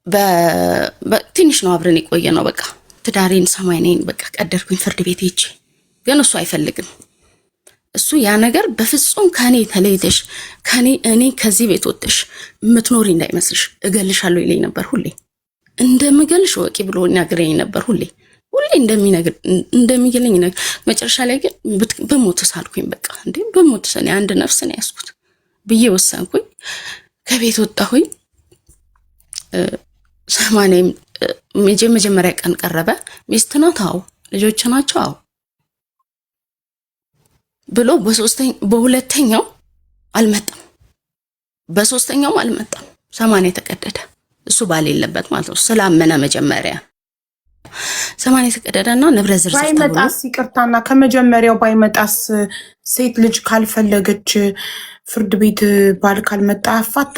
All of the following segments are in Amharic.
በትንሽ ነው አብረን የቆየ ነው። በቃ ትዳሬን ሰማይ ነኝ በቃ ቀደርኩኝ ፍርድ ቤት ሄጄ። ግን እሱ አይፈልግም። እሱ ያ ነገር በፍጹም ከኔ ተለይተሽ እኔ ከዚህ ቤት ወጥተሽ የምትኖሪ እንዳይመስልሽ እገልሻለሁ ይለኝ ነበር። ሁሌ እንደምገልሽ ወቂ ብሎ ይነግረኝ ነበር። ሁሌ እንደሚገለኝ ነገር። መጨረሻ ላይ ግን በሞትስ አልኩኝ። በቃ እንዴ በሞትስ እኔ አንድ ነፍስ ነው ያስኩት ብዬ ወሰንኩኝ። ከቤት ወጣሁኝ። ሰማኔም መጀመሪያ ቀን ቀረበ። ሚስት ናት? አዎ። ልጆች ናቸው? አዎ ብሎ በሁለተኛው አልመጣም፣ በሶስተኛው አልመጣም። ሰማኔ ተቀደደ። እሱ ባል የለበት ማለት ነው። ስላመነ መጀመሪያ ሰማኔ ተቀደደና ንብረት ዝርዝር ባይመጣስ ይቅርታና ከመጀመሪያው ባይመጣስ ሴት ልጅ ካልፈለገች ፍርድ ቤት ባል ካልመጣ አፋታ?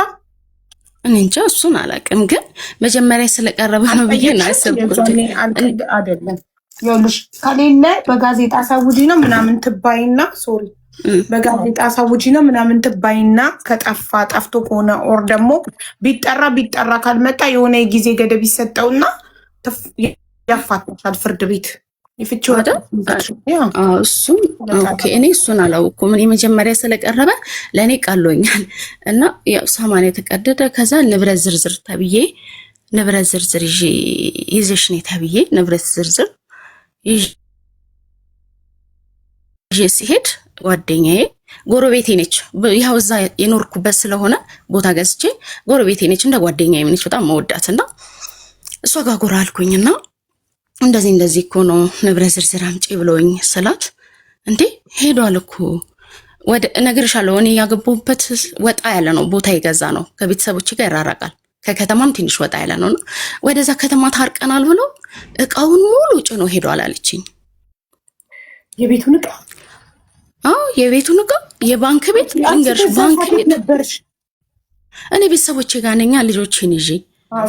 እኔ እንጃ እሱን አላውቅም፣ ግን መጀመሪያ ስለቀረበ ነው ብዬ ነው ያሰብኩት። አይደለም ይኸውልሽ ከሌለ በጋዜጣ ሳውጂ ነው ምናምን ትባይና ሶሪ በጋዜጣ ሳውጂ ነው ምናምን ትባይና ከጠፋ ጠፍቶ ከሆነ ኦር ደግሞ ቢጠራ ካልመጣ የሆነ የጊዜ ገደብ ይሰጠውና ያፋታሻል ፍርድ ቤት ይፍቺው አይደል? እሱም ኦኬ። እኔ እሱን አላውኩም። እኔ መጀመሪያ ስለቀረበ ለኔ ቃሎኛል እና ያው ሰማኔ ተቀደደ። ከዛ ንብረት ዝርዝር ተብዬ ንብረት ዝርዝር ይዘሽ ነይ ተብዬ ንብረት ዝርዝር ይዤ ሲሄድ ጓደኛዬ ጎረቤቴ ነች። ያው እዛ የኖርኩበት ስለሆነ ቦታ ገዝቼ ጎረቤቴ ነች፣ እንደ ጓደኛዬ ነች። በጣም መወዳትና እሷ ጋር ጎራ አልኩኝና እንደዚህ እኮ ነው ንብረት ዝርዝር አምጪ ብሎኝ ስላት፣ እንዴ ሄዷል እኮ ወደ እነግርሻለሁ። እኔ ያገባሁበት ወጣ ያለ ነው፣ ቦታ የገዛ ነው፣ ከቤተሰቦች ጋር ይራራቃል፣ ከከተማም ትንሽ ወጣ ያለ ነውና ወደዛ ከተማ ታርቀናል ብሎ እቃውን ሙሉ ጭኖ ሄዷል አለችኝ። የቤቱን እቃ? አዎ የቤቱን እቃ፣ የባንክ ቤት እንገርሽ፣ ባንክ ቤት ነበርሽ። እኔ ቤተሰቦቼ ጋር ነኛ ልጆቼን ይዤ።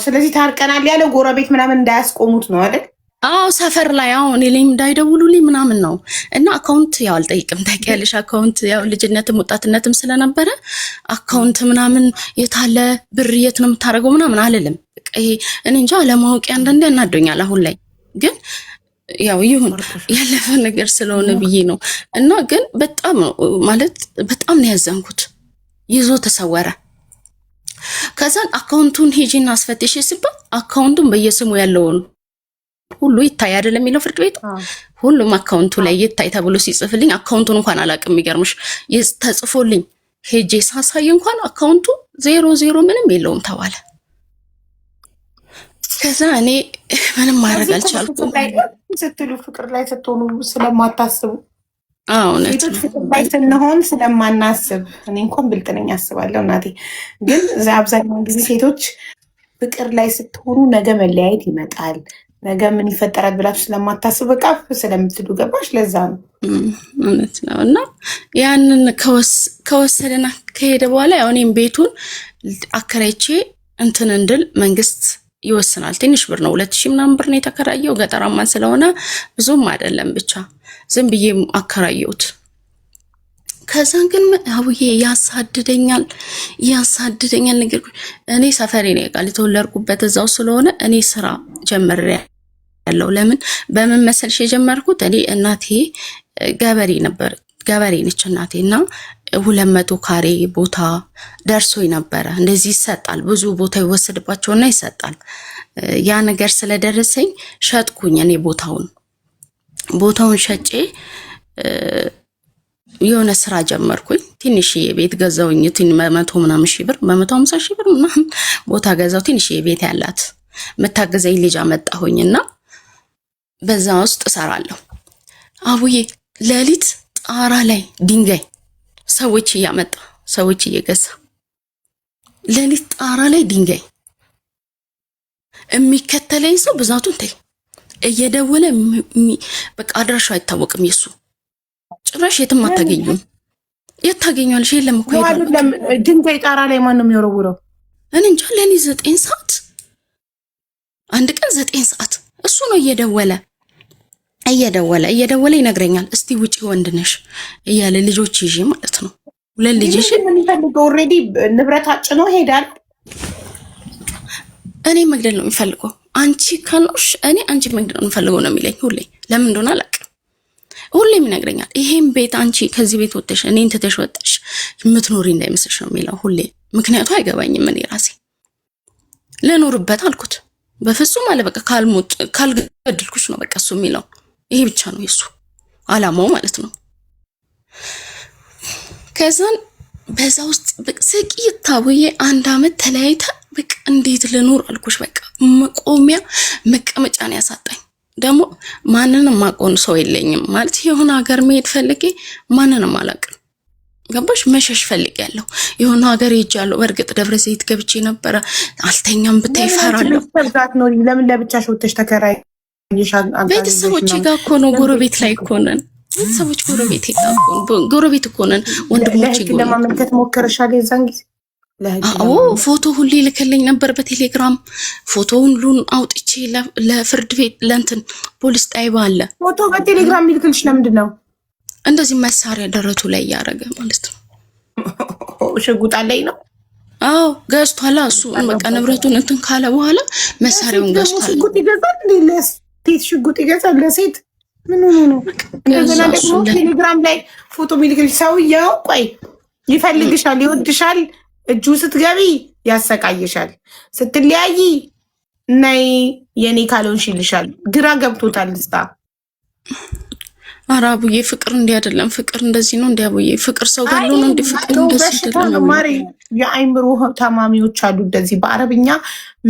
ስለዚህ ታርቀናል ያለው ጎረቤት ምናምን እንዳያስቆሙት ነው አይደል? አዎ ሰፈር ላይ አሁን እኔም እንዳይደውሉልኝ ምናምን ነው። እና አካውንት ያው አልጠይቅም ታውቂያለሽ። አካውንት ያው ልጅነትም ወጣትነትም ስለነበረ አካውንት ምናምን የታለ ብር የት ነው የምታደርገው ምናምን አልልም። በቃ ይሄ እኔ እንጃ ለማወቅ አንዳንዴ ያናዶኛል። አሁን ላይ ግን ያው ይሁን ያለፈ ነገር ስለሆነ ብዬ ነው። እና ግን በጣም ማለት በጣም ነው ያዘንኩት። ይዞ ተሰወረ። ከዛን አካውንቱን ሄጂና አስፈትሽ ሲባል አካውንቱን በየስሙ ያለውን ሁሉ ይታይ አይደለም የሚለው ፍርድ ቤት። ሁሉም አካውንቱ ላይ ይታይ ተብሎ ሲጽፍልኝ አካውንቱን እንኳን አላውቅም። የሚገርምሽ ተጽፎልኝ ሄጄ ሳሳይ እንኳን አካውንቱ 00 ምንም የለውም ተባለ። ከዛ እኔ ምንም ማድረግ አልቻልኩም። ስትሉ ፍቅር ላይ ስትሆኑ ስለማታስቡ ሴቶች ፍቅር ላይ ስንሆን ስለማናስብ፣ እኔ እንኳን ብልጥ ነኝ አስባለሁ እናቴ። ግን አብዛኛውን ጊዜ ሴቶች ፍቅር ላይ ስትሆኑ ነገ መለያየት ይመጣል፣ ነገ ምን ይፈጠራል ብላችሁ ስለማታስብ በቃ ስለምትሉ ገባሽ? ለዛ ነው እውነት ነው። እና ያንን ከወሰደና ከሄደ በኋላ ያው እኔም ቤቱን አከራይቼ እንትን እንድል መንግስት ይወስናል። ትንሽ ብር ነው 2000 ምናምን ብር ነው የተከራየው። ገጠራማን ስለሆነ ብዙም አይደለም፣ ብቻ ዝም ብዬ አከራየሁት። ከዛን ግን አውዬ ያሳድደኛል ነገር እኔ ሰፈሬ ነው ቃል የተወለድኩበት እዛው ስለሆነ እኔ ስራ ጀመረ ያለው። ለምን በምን መሰልሽ የጀመርኩት? እኔ እናቴ ገበሬ ነች እናቴና 200 ካሬ ቦታ ደርሶኝ ነበረ። እንደዚህ ይሰጣል፣ ብዙ ቦታ ይወሰድባቸውና ይሰጣል። ያ ነገር ስለደረሰኝ ሸጥኩኝ። እኔ ቦታውን ሸጬ የሆነ ስራ ጀመርኩኝ። ትንሽዬ ቤት ገዛውኝ። 100 ምናምን ሺህ ብር 150 ሺህ ብር ምናምን ቦታ ገዛው። ትንሽዬ ቤት ያላት መታገዘኝ ልጅ አመጣሁኝና በዛ ውስጥ እሰራለሁ። አቡዬ ሌሊት ጣራ ላይ ድንጋይ ሰዎች እያመጣ ሰዎች እየገዛ ሌሊት ጣራ ላይ ድንጋይ የሚከተለኝ ሰው ብዛቱን ተይ እየደወለ በቃ አድራሻው አይታወቅም የሱ ጭራሽ የትም አታገኙም። የት ታገኛለሽ? የለም እኮ ድንጋይ ጣራ ላይ ማን ነው የሚወረውረው? እኔ እንጃ። ለኔ 9 ሰዓት አንድ ቀን 9 ሰዓት እሱ ነው እየደወለ ይነግረኛል። እስቲ ውጪ ወንድ ነሽ እያለ ልጆች ይዤ ማለት ነው። ሁለት ልጅ ይዤ ምን ይፈልገው? ኦሬዲ ንብረት አጭኖ ሄዳል። እኔ መግደል ነው የሚፈልገው። አንቺ ከኖሽ እኔ አንቺ መግደል ነው የሚፈልገው ነው የሚለኝ ሁሌ። ለምን እንደሆነ አላውቅም። ሁሌም ይነግረኛል። ይሄን ቤት አንቺ ከዚህ ቤት ወጥተሽ እኔን ትተሽ ወጥተሽ የምትኖሪ እንዳይመስልሽ ነው የሚለው ሁሌ። ምክንያቱ አይገባኝም። እኔ ራሴ ልኖርበት አልኩት። በፍጹም አለ በቃ ካልገደልኩሽ ነው በቃ እሱ የሚለው ይሄ ብቻ ነው የሱ አላማው ማለት ነው። ከዛን በዛ ውስጥ ስቂታ ብዬ 1 አመት ተለያይተን በቃ እንዴት ልኖር አልኩሽ። በቃ መቆሚያ መቀመጫን ያሳጣኝ። ደግሞ ማንንም ማቆን ሰው የለኝም ማለት የሆነ ሀገር መሄድ ፈልጌ ማንንም አላውቅም። ገባሽ? መሸሽ ፈልጌያለሁ። የሆነ ሀገር ሄጃለሁ። በእርግጥ ደብረ ዘይት ገብቼ ነበረ። አልተኛም ብታይ እፈራለሁ። ለምን ለብቻሽ ወጥተሽ ተከራይሽ? ቤተሰቦቼ ጋር እኮ ነው፣ ጎረቤት ላይ እኮ ነን። ቤተሰቦች ጎረቤት ጎረቤት እኮ ነን። ወንድሞቼ ጋር ለማመልከት ሞክረሻል የዛን ጊዜ? አዎ ፎቶ ሁሌ ልከልኝ ነበር በቴሌግራም። ፎቶውን ሁሉን አውጥቼ ለፍርድ ቤት ለእንትን ፖሊስ ጣይባ አለ። ፎቶ በቴሌግራም ሚልክልሽ ለምንድን ነው? እንደዚህ መሳሪያ ደረቱ ላይ እያደረገ ማለት ነው። ሽጉጥ አለኝ ነው? አዎ ገዝቷላ። እሱ በቃ ንብረቱን እንትን ካለ በኋላ መሳሪያውን ገዝቷል። ሽጉጥ ይገዛል እንዴ? ለሴት ሽጉጥ ይገዛል ለሴት? ምን ሆኖ ነው? እንደገና ደግሞ ቴሌግራም ላይ ፎቶ ሚልክልሽ ሰውየው። ቆይ ይፈልግሻል፣ ይወድሻል። እጁ ስትገቢ ያሰቃይሻል፣ ስትለያይ ነይ የኔ ካልሆንሽ ይልሻል። ግራ ገብቶታል። ልስጣ ኧረ አቡዬ ፍቅር እንዲህ አይደለም። ፍቅር እንደዚህ ነው። እንዲህ አቡዬ ፍቅር ሰው ገሎ ነው። እንዲህ ፍቅር እንደዚህ አይደለም። ማሪ የአይምሮ ታማሚዎች አሉ እንደዚህ። በአረብኛ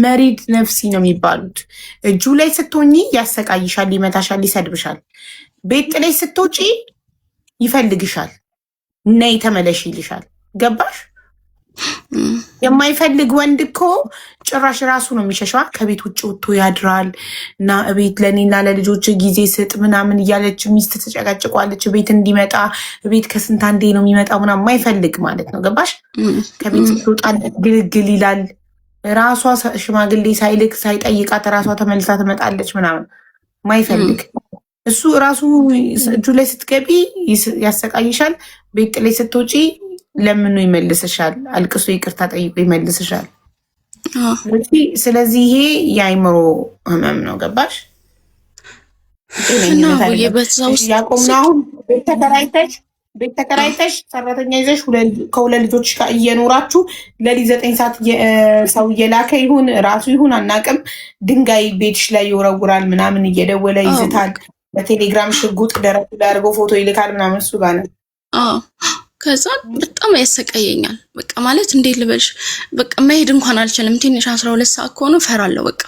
መሪድ ነፍሲ ነው የሚባሉት። እጁ ላይ ስትሆኚ ያሰቃይሻል፣ ይመታሻል፣ ይሰድብሻል። ቤት ላይ ስትወጪ ይፈልግሻል፣ ነይ ተመለሽ ይልሻል። ገባሽ? የማይፈልግ ወንድ እኮ ጭራሽ ራሱ ነው የሚሸሸዋ። ከቤት ውጭ ወጥቶ ያድራል እና ቤት ለኔና ለልጆች ጊዜ ስጥ ምናምን እያለች ሚስት ትጨቀጭቋለች። ቤት እንዲመጣ ቤት ከስንት አንዴ ነው የሚመጣው ምናምን። የማይፈልግ ማለት ነው። ገባሽ? ከቤት ስትወጣ ግልግል ይላል። ራሷ ሽማግሌ ሳይልክ ሳይጠይቃት ራሷ ተመልሳ ትመጣለች ምናምን። የማይፈልግ እሱ ራሱ እጁ ላይ ስትገቢ ያሰቃይሻል። ቤት ላይ ስትወጪ ለምኑ ይመልስሻል። አልቅሶ ይቅርታ ጠይቆ ይመልስሻል። ስለዚህ ይሄ የአይምሮ ህመም ነው። ገባሽ? ያቆምነው አሁን ቤት ተከራይተሽ ሰራተኛ ይዘሽ ከሁለት ልጆች ጋር እየኖራችሁ ለሊት 9 ሰዓት ሰው እየላከ ይሁን ራሱ ይሁን አናቅም፣ ድንጋይ ቤትሽ ላይ ይወረውራል ምናምን፣ እየደወለ ይዝታል። በቴሌግራም ሽጉጥ ደረቱ ላይ አድርገው ፎቶ ይልካል ምናምን። እሱ ጋር ነው። ከዛ በጣም ያሰቃየኛል። በቃ ማለት እንዴት ልበልሽ፣ በቃ መሄድ እንኳን አልችልም። ትንሽ 12 ሰዓት ከሆነ ፈራለሁ። በቃ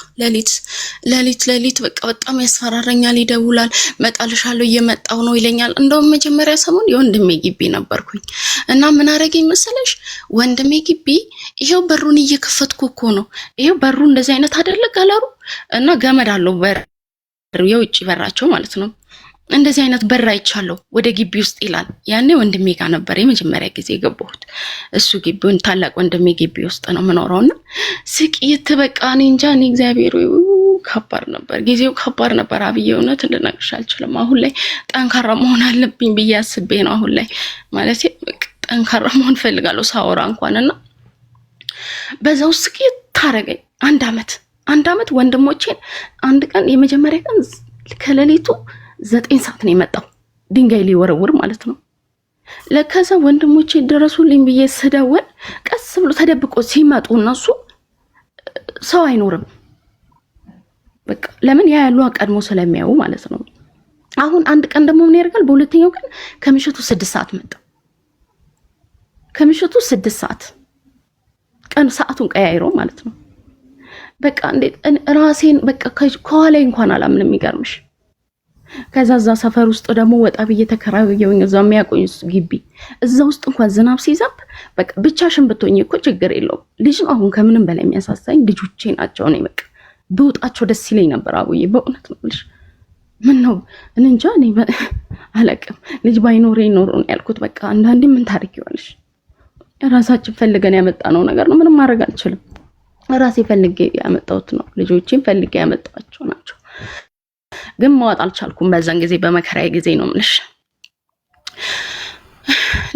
ሌሊት በቃ በጣም ያስፈራረኛል። ይደውላል፣ መጣልሻለሁ እየመጣሁ ነው ይለኛል። እንደውም መጀመሪያ ሰሞን የወንድሜ ግቢ ነበርኩኝ እና ምን አረገኝ መሰለሽ፣ ወንድሜ ግቢ ይሄው በሩን እየከፈትኩ እኮ ነው። ይሄው በሩ እንደዚህ አይነት አይደለ ጋላሩ እና ገመድ አለው በር፣ የውጭ በራቸው ማለት ነው። እንደዚህ አይነት በር አይቻለሁ ወደ ግቢ ውስጥ ይላል። ያኔ ወንድሜ ጋር ነበር የመጀመሪያ ጊዜ የገባሁት። እሱ ግቢውን ታላቅ ወንድሜ ግቢ ውስጥ ነው የምኖረውና ስቂት በቃ እኔ እንጃ። እኔ እግዚአብሔር ከባድ ነበር፣ ጊዜው ከባድ ነበር። አብዬ እውነት ልነግርሽ አልችልም። አሁን ላይ ጠንካራ መሆን አለብኝ ብዬ አስቤ ነው አሁን ላይ ማለት ጠንካራ መሆን ፈልጋለሁ ሳወራ እንኳንና በዛ ውስጥ ስቂት ታረገኝ። 1 አመት ወንድሞቼን አንድ ቀን የመጀመሪያ ቀን ከሌሊቱ 9 ሰዓት ነው የመጣው ድንጋይ ሊወረውር ማለት ነው። ለከዛ ወንድሞቼ ድረሱልኝ ብዬ ስደውል ቀስ ብሎ ተደብቆ ሲመጡ እነሱ ሰው አይኖርም። በቃ ለምን ያሉ ቀድሞ ስለሚያዩ ማለት ነው። አሁን አንድ ቀን ደግሞ ምን ያደርጋል፣ በሁለተኛው ቀን ከምሽቱ 6 ሰዓት መጣ። ከምሽቱ 6 ሰዓት ቀን ሰዓቱን ቀያይሮ ማለት ነው። በቃ እንዴት ራሴን በቃ ከኋላ እንኳን አላምንም። የሚገርምሽ ከዛ ሰፈር ውስጥ ደግሞ ወጣ ብዬ ተከራየሁኝ። እዛው የሚያቆኝ ግቢ እዛ ውስጥ እንኳን ዝናብ ሲዘንብ በቃ ብቻሽን ብትሆኚ እኮ ችግር የለውም። ልጅ ነው አሁን ከምንም በላይ የሚያሳሳኝ ልጆቼ ናቸው። እኔ በቃ ብውጣቸው ደስ ይለኝ ነበር። አቡዬ በእውነት ነው ልጅ ምን ነው እንጃ እኔ አላቅም። ልጅ ባይኖር ይኖር ነው ያልኩት። በቃ አንዳንዴ ምን ታርጊዋለሽ? ራሳችን ፈልገን ያመጣነው ነገር ነው። ምንም ማድረግ አልችልም። ራሴ ፈልጌ ያመጣሁት ነው። ልጆቼን ፈልጌ ያመጣቸው ናቸው። ግን ማወጥ አልቻልኩም። በዛን ጊዜ በመከራዬ ጊዜ ነው የምልሽ።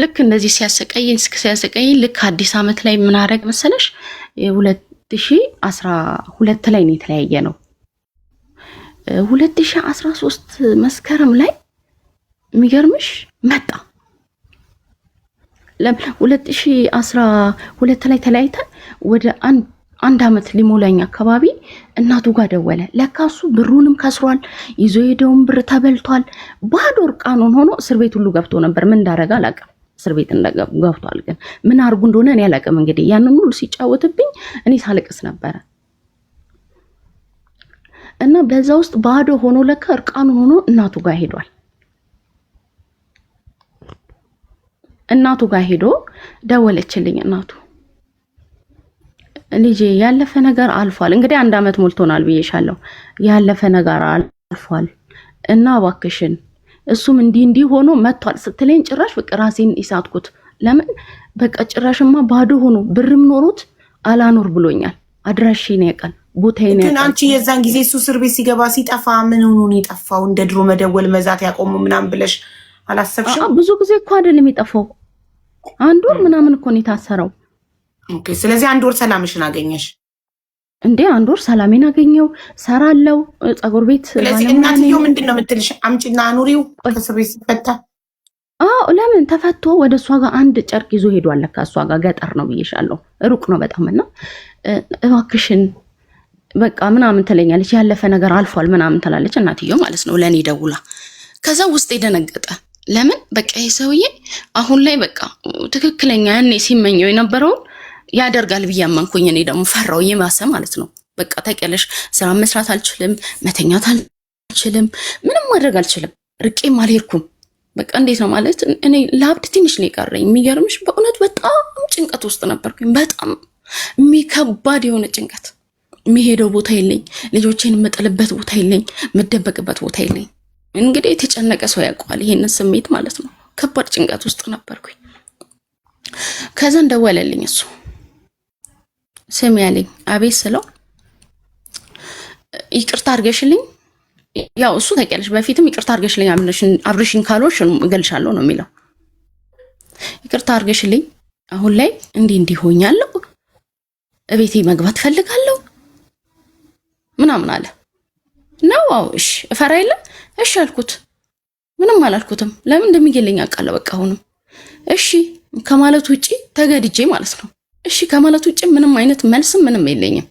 ልክ እንደዚህ ሲያሰቀይኝ ልክ አዲስ አመት ላይ ምን አደረግ መሰለሽ፣ 2012 ላይ ነው የተለያየ ነው። 2013 መስከረም ላይ የሚገርምሽ መጣ። 2012 ላይ ተለያይተን ወደ አንድ አመት ሊሞላኝ አካባቢ እናቱ ጋር ደወለ። ለካሱ ብሩንም ከስሯል፣ ይዞ ሄደውን ብር ተበልቷል። ባዶ እርቃኑን ሆኖ እስር ቤት ሁሉ ገብቶ ነበር። ምን እንዳረጋ አላውቅም። እስር ቤት ገብቷል፣ ግን ምን አርጉ እንደሆነ እኔ አላውቅም። እንግዲህ ያንን ሁሉ ሲጫወትብኝ እኔ ሳለቅስ ነበረ እና በዛ ውስጥ ባዶ ሆኖ ለካ እርቃኑን ሆኖ እናቱ ጋር ሄዷል። እናቱ ጋር ሄዶ ደወለችልኝ እናቱ። ልጄ ያለፈ ነገር አልፏል። እንግዲህ 1 አመት ሞልቶናል ብዬሻለሁ። ያለፈ ነገር አልፏል እና እባክሽን እሱም እንዲህ ሆኖ መጥቷል ስትለኝ ጭራሽ በቃ ራሴን ይሳትኩት። ለምን በቃ ጭራሽማ ባዶ ሆኖ ብርም ኖሮት አላኖር ብሎኛል። አድራሽኝ ነው ያውቃል፣ ቦታዬን ያውቃል። ግን አንቺ የዛን ጊዜ እሱ እስር ቤት ሲገባ ሲጠፋ ምን ሆኖ ነው የጠፋው? እንደ ድሮ መደወል መዛት ያቆሙ ምናምን ብለሽ አላሰብሽም? ብዙ ጊዜ እኮ አይደለም የጠፋው፣ 1 ወር ምናምን እኮ ነው የታሰረው። ኦኬ። ስለዚህ 1 ወር ሰላምሽን አገኘሽ እንዴ? 1 ወር ሰላሜን አገኘው፣ ሰራለው ፀጉር ቤት። ስለዚህ እናትየው ምንድን ነው የምትልሽ? አምጪና አኑሪው ከእስር ቤት ሲፈታ። ለምን ተፈቶ ወደ እሷ ጋር አንድ ጨርቅ ይዞ ሄዷል። ለካ እሷ ጋር ገጠር ነው ብዬሻለሁ፣ ሩቅ ነው በጣም። እና እባክሽን በቃ ምናምን ትለኛለች። ያለፈ ነገር አልፏል ምናምን ትላለች እናትየው ማለት ነው ለእኔ ደውላ። ከዛ ውስጥ የደነገጠ ለምን በቃ ይሄ ሰውዬ አሁን ላይ በቃ ትክክለኛ ያኔ ሲመኘው የነበረውን ያደርጋል ብዬ አመንኩኝ። እኔ ደግሞ ፈራው የማሰ ማለት ነው። በቃ ታውቂያለሽ፣ ስራ መስራት አልችልም፣ መተኛት አልችልም፣ ምንም ማድረግ አልችልም። ርቄም አልሄድኩም። በቃ እንዴት ነው ማለት እኔ ለአብድ ትንሽ ነው የቀረኝ። የሚገርምሽ በእውነት በጣም ጭንቀት ውስጥ ነበርኩኝ። በጣም የሚከባድ የሆነ ጭንቀት። የሚሄደው ቦታ የለኝ፣ ልጆቼን የምጥልበት ቦታ የለኝ፣ የምደበቅበት ቦታ የለኝ። እንግዲህ የተጨነቀ ሰው ያውቀዋል ይሄንን ስሜት ማለት ነው። ከባድ ጭንቀት ውስጥ ነበርኩኝ። ከዛ እንደወለልኝ እሱ ስም ያለኝ አቤት ስለው ይቅርታ አድርገሽልኝ፣ ያው እሱ ታውቂያለሽ በፊትም ይቅርታ አድርገሽልኝ አብርሽኝ ካልሆንሽ እገልሻለሁ ነው የሚለው። ይቅርታ አድርገሽልኝ አሁን ላይ እንዲህ ሆኛለሁ፣ እቤቴ መግባት ፈልጋለሁ ምናምን አለ ነው። አዎ እሺ እፈራ የለ እሺ አልኩት። ምንም አላልኩትም። ለምን እንደሚገለኝ አውቃለሁ። በቃ አሁንም እሺ ከማለት ውጪ ተገድጄ ማለት ነው። እሺ ከማለት ውጪ ምንም አይነት መልስም ምንም የለኝም።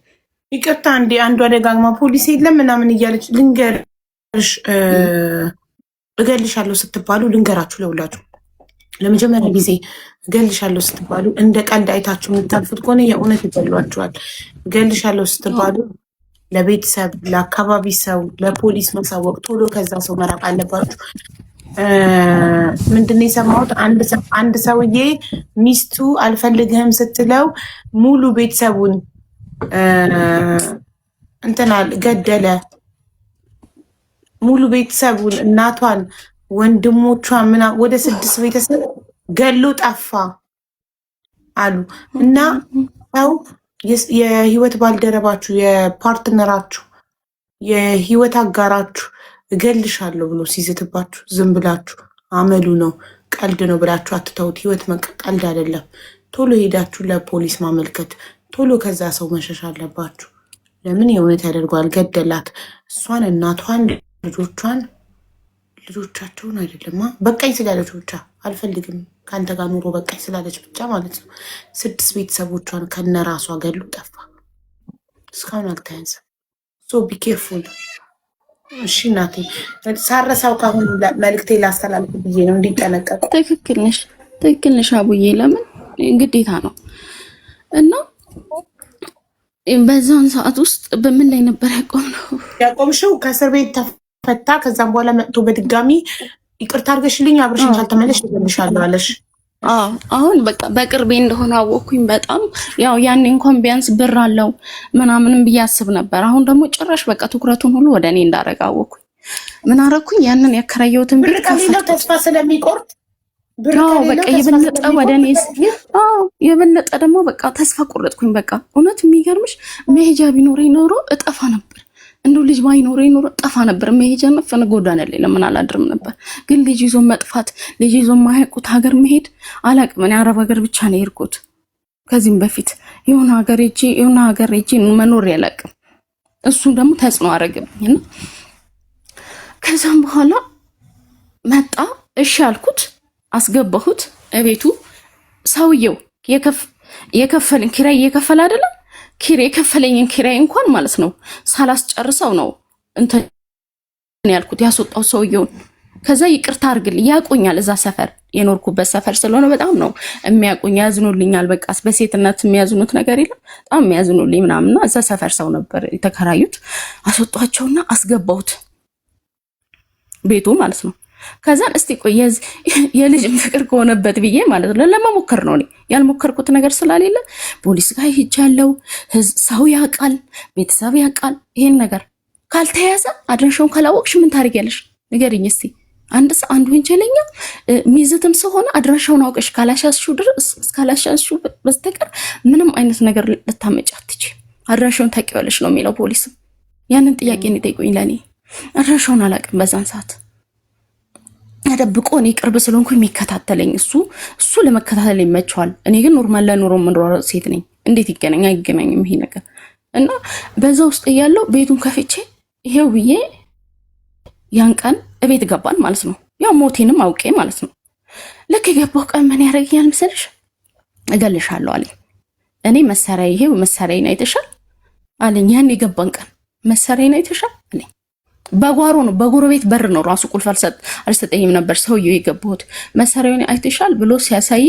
ይቅርታ እንዴ አንዷ ደጋግማ ፖሊስ የለም ምናምን እያለች ልንገርሽ፣ እገልሻለሁ ስትባሉ ልንገራችሁ ለሁላችሁ፣ ለመጀመሪያ ጊዜ እገልሻለሁ ስትባሉ እንደ ቀልድ አይታችሁ የምታልፉት ከሆነ የእውነት ይገሏችኋል። እገልሻለሁ ስትባሉ ለቤተሰብ፣ ለአካባቢ ሰው፣ ለፖሊስ መሳወቅ፣ ቶሎ ከዛ ሰው መራቅ አለባችሁ። ምንድነው የሰማሁት? አንድ ሰውዬ ሚስቱ አልፈልግህም ስትለው ሙሉ ቤተሰቡን እንትናል ገደለ። ሙሉ ቤተሰቡን፣ እናቷን፣ ወንድሞቿን ወደ 6 ቤተሰብ ገሎ ጠፋ አሉ። እና ሰው የህይወት ባልደረባችሁ፣ የፓርትነራችሁ፣ የህይወት አጋራችሁ እገልሻለሁ ብሎ ሲዝትባችሁ ዝም ብላችሁ አመሉ ነው ቀልድ ነው ብላችሁ አትተውት። ህይወት ቀልድ አይደለም። ቶሎ ሄዳችሁ ለፖሊስ ማመልከት፣ ቶሎ ከዛ ሰው መሸሽ አለባችሁ። ለምን የእውነት ያደርገዋል። ገደላት። እሷን፣ እናቷን፣ ልጆቻቸውን አይደለማ በቃኝ ስላለች ብቻ አልፈልግም ከአንተ ጋር ኑሮ በቃኝ ስላለች ብቻ ማለት ነው 6 ቤተሰቦቿን ከነራሷ ገሉ ጠፋ። እስካሁን አልተያዘም። ሶ ቢ ኬርፉል። እሺ እናቴ ሳረሳው ካሁን መልክቴ ላስተላልፍ ብዬ ነው እንዲጠነቀቁ። ትክክል ነሽ አቡዬ። ለምን ግዴታ ነው። እና በዛን ሰዓት ውስጥ በምን ላይ ነበር ያቆምሽው? ከእስር ቤት ተፈታ። ከዛም በኋላ መጥቶ በድጋሚ ይቅርታ አድርገሽልኝ አብርሽን ካልተመለሽ እገልሻለሁ አለሽ። አሁን በቃ በቅርቤ እንደሆነ አወኩኝ። በጣም ያው ያኔ እንኳን ቢያንስ ብር አለው ምናምንም ብዬ አስብ ነበር። አሁን ደግሞ ጭራሽ በቃ ትኩረቱን ሁሉ ወደ እኔ እንዳረጋ አወኩኝ። ምን አረኩኝ? ያንን ያከራየሁትን ቤት ከሌለው ተስፋ ስለሚቆርጥ በቃ የበለጠ ወደ እኔ የበለጠ ደግሞ በቃ ተስፋ ቆረጥኩኝ። በቃ እውነት የሚገርምሽ መሄጃ ቢኖረኝ ኖሮ እጠፋ ነበር። እንደው ልጅ ባይኖረኝ ኖሮ ጠፋ ነበር። መሄጃ ነፈነ ጎዳና ላይ ለምን አላድርም ነበር። ግን ልጅ ይዞ መጥፋት፣ ልጅ ይዞ ማያውቁት ሀገር መሄድ አላቅም። እኔ አረብ ሀገር ብቻ ነው የሄድኩት ከዚህም በፊት የሆነ ሀገር ሄጄ መኖር ያለቅም እሱም ደግሞ ተጽዕኖ አረገብኝና ከዛም በኋላ መጣ። እሺ አልኩት፣ አስገባሁት እቤቱ። ሰውየው የከፈለኝ ኪራይ እየከፈለ አይደለም የከፈለኝን ኪራይ እንኳን ማለት ነው ሳላስጨርሰው ነው እንትን ያልኩት ያስወጣው ሰውየውን። ከዛ ይቅርታ አድርግልኝ፣ ያቁኛል፣ እዛ ሰፈር የኖርኩበት ሰፈር ስለሆነ በጣም ነው የሚያቁኝ፣ ያዝኑልኛል። በቃ በሴትነት የሚያዝኑት ነገር የለም፣ በጣም የሚያዝኑልኝ ምናምንና እዛ ሰፈር ሰው ነበር የተከራዩት። አስወጣቸውና አስገባሁት ቤቱ ማለት ነው። ከዛን እስቲ ቆይ የልጅ ፍቅር ከሆነበት ብዬ ማለት ነው ለመሞከር ነው። እኔ ያልሞከርኩት ነገር ስለሌለ ፖሊስ ጋር ሄጃለሁ። ሰው ያውቃል፣ ቤተሰብ ያውቃል። ይሄን ነገር ካልተያዘ አድራሻውን ካላወቅሽ ምን ታደርጊያለሽ? ንገሪኝ እስቲ። አንድ ወንጀለኛ ሚዝትም ስለሆነ አድራሻውን አውቀሽ ካላሻሽው በስተቀር ምንም አይነት ነገር ልታመጪ አትችይም። አድራሻውን ታውቂዋለሽ ነው የሚለው ፖሊስም። ያንን ጥያቄ ነው ጠይቁኝ። ለኔ አድራሻውን አላውቅም በዛን ሰዓት ተደብቆ እኔ ቅርብ ስለሆንኩ የሚከታተለኝ እሱ ለመከታተል ይመቸዋል። እኔ ግን ኖርማል ለኑሮ የምኖር ሴት ነኝ። እንዴት ይገናኝ? አይገናኝም ይሄ ነገር። እና በዛ ውስጥ እያለው ቤቱን ከፍቼ ይሄው ብዬ ያን ቀን እቤት ገባን ማለት ነው። ያው ሞቴንም አውቄ ማለት ነው። ልክ የገባው ቀን ምን ያደርገኛል መሰለሽ? እገልሻለሁ አለኝ። እኔ መሳሪያ ይሄው መሳሪያዬን አይተሻል አለኝ። ያን የገባን ቀን መሳሪያዬን አይተሻል አለኝ። በጓሮ ነው በጎረቤት በር ነው ራሱ ቁልፍ አልሰጠኝም ነበር ሰውየው የገባሁት። መሳሪያውን አይተሻል ብሎ ሲያሳይ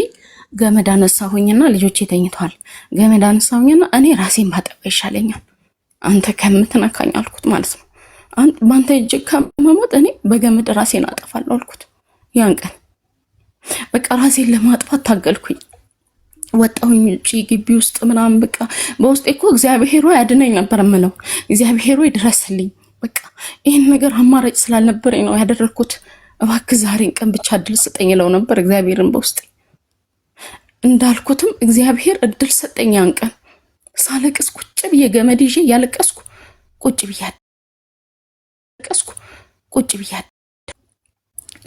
ገመድ አነሳሁኝና ልጆቼ ተኝተዋል። ገመድ አነሳሁኝና እኔ ራሴን ባጠባ ይሻለኛል አንተ ከምትነካኝ አልኩት ማለት ነው። በአንተ እጅ ከመሞት እኔ በገመድ ራሴን አጠፋለሁ አልኩት። ያን ቀን በቃ ራሴን ለማጥፋት ታገልኩኝ። ወጣሁኝ ውጪ ግቢ ውስጥ ምናምን በቃ በውስጤ እኮ እግዚአብሔር ሆይ አድነኝ ነበር የምለው። እግዚአብሔር ሆይ ድረስልኝ። በቃ ይሄን ነገር አማራጭ ስላልነበረኝ ነው ያደረኩት። እባክህ ዛሬን ቀን ብቻ እድል ስጠኝ እለው ነበር እግዚአብሔርን በውስጤ። እንዳልኩትም እግዚአብሔር እድል ሰጠኝ። ያን ቀን ሳለቅስ ቁጭ ብዬ ገመድ ይዤ ያለቀስኩ ቁጭ ብዬ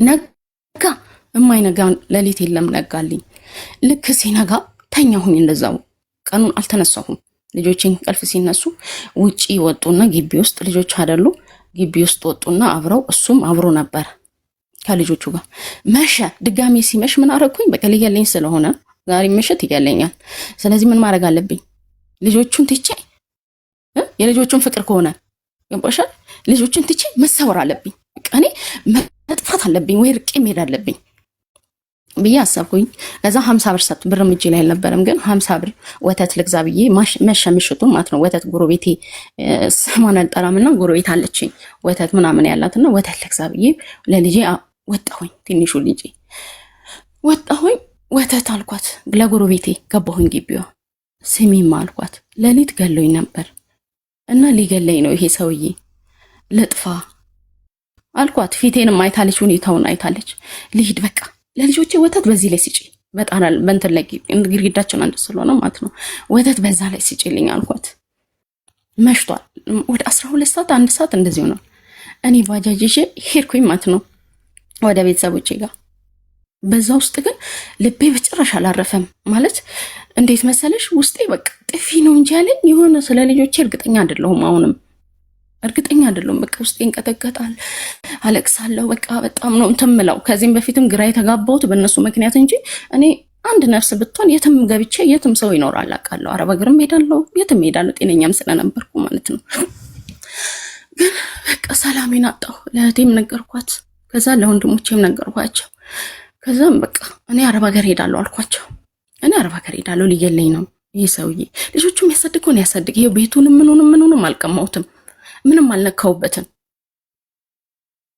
ነጋ። የማይነጋ ሌሊት የለም ነጋልኝ። ልክ ሲነጋ ተኛሁኝ። እንደዛው ቀኑን አልተነሳሁም። ልጆችን ቀልፍ ሲነሱ ውጪ ወጡና ግቢ ውስጥ ልጆች አይደሉ ግቢ ውስጥ ወጡና አብረው እሱም አብሮ ነበር ከልጆቹ ጋር። መሸ። ድጋሜ ሲመሽ ምን አረኩኝ? በቃ ሊገለኝ ስለሆነ ዛሬ ምሽት ይገለኛል። ስለዚህ ምን ማድረግ አለብኝ? ልጆቹን ትቼ የልጆቹን ፍቅር ከሆነ ገባሻል? ልጆቹን ትቼ መሰወር አለብኝ። በቃ እኔ መጥፋት አለብኝ ወይ ርቄ መሄድ አለብኝ ብዬ አሰብኩኝ። ከዛ 50 ብር ሰጥ ብር እጄ ላይ አልነበረም፣ ግን 50 ብር ወተት ልግዛ ብዬ መሸምሽቱ ማለት ነው። ወተት ጎረቤቴ ስሟን አልጠራምና ጎረቤት አለችኝ ወተት ምናምን ያላትና ወተት ልግዛ ብዬ ለልጄ ወጣሁኝ። ትንሹ ልጄ ወጣሁኝ። ወተት አልኳት ለጎረቤቴ። ገባሁኝ ግቢዋ። ስሚማ አልኳት ሌሊት ገለኝ ነበር እና ሊገለኝ ነው ይሄ ሰውዬ፣ ልጥፋ አልኳት። ፊቴንም አይታለች፣ ሁኔታውን አይታለች። ልሂድ በቃ ለልጆቼ ወተት በዚህ ላይ ስጪ፣ በጣናል በእንትን ላይ ግድግዳችን አንድ ስለሆነ ማለት ነው። ወተት በዛ ላይ ስጪልኝ አልኳት። መሽቷል። ወደ 12 ሰዓት 1 ሰዓት እንደዚህ ሆኗል። እኔ ባጃጅ ይዤ ሄድኩኝ ማለት ነው ወደ ቤተሰቦቼ ጋር። በዛ ውስጥ ግን ልቤ በጭራሽ አላረፈም። ማለት እንዴት መሰለሽ ውስጤ በቃ ጥፊ ነው እንጂ ያለኝ የሆነ ስለ ልጆቼ እርግጠኛ አይደለሁም። አሁንም እርግጠኛ አይደለሁም። በቃ ውስጤ እንቀጠቀጣል፣ አለቅሳለሁ። በቃ በጣም ነው እንትን የምለው። ከዚህም በፊትም ግራ የተጋባሁት በእነሱ ምክንያት እንጂ እኔ አንድ ነፍስ ብትሆን የትም ገብቼ የትም ሰው ይኖራል አውቃለሁ። አረብ ሀገርም ሄዳለሁ፣ የትም ሄዳለሁ፣ ጤነኛም ስለነበርኩ ማለት ነው። ግን በቃ ሰላሜን አጣሁ። ለእህቴም ነገርኳት፣ ከዛ ለወንድሞቼም ነገርኳቸው። ከዛም በቃ እኔ አረብ ሀገር ሄዳለሁ አልኳቸው። እኔ አረብ ሀገር ሄዳለሁ፣ ሊገለኝ ነው ይህ ሰውዬ። ልጆቹ የሚያሳድገውን ያሳድግ። ይሄ ቤቱንም ምኑንም አልቀማሁትም፣ ምንም አልነካውበትም።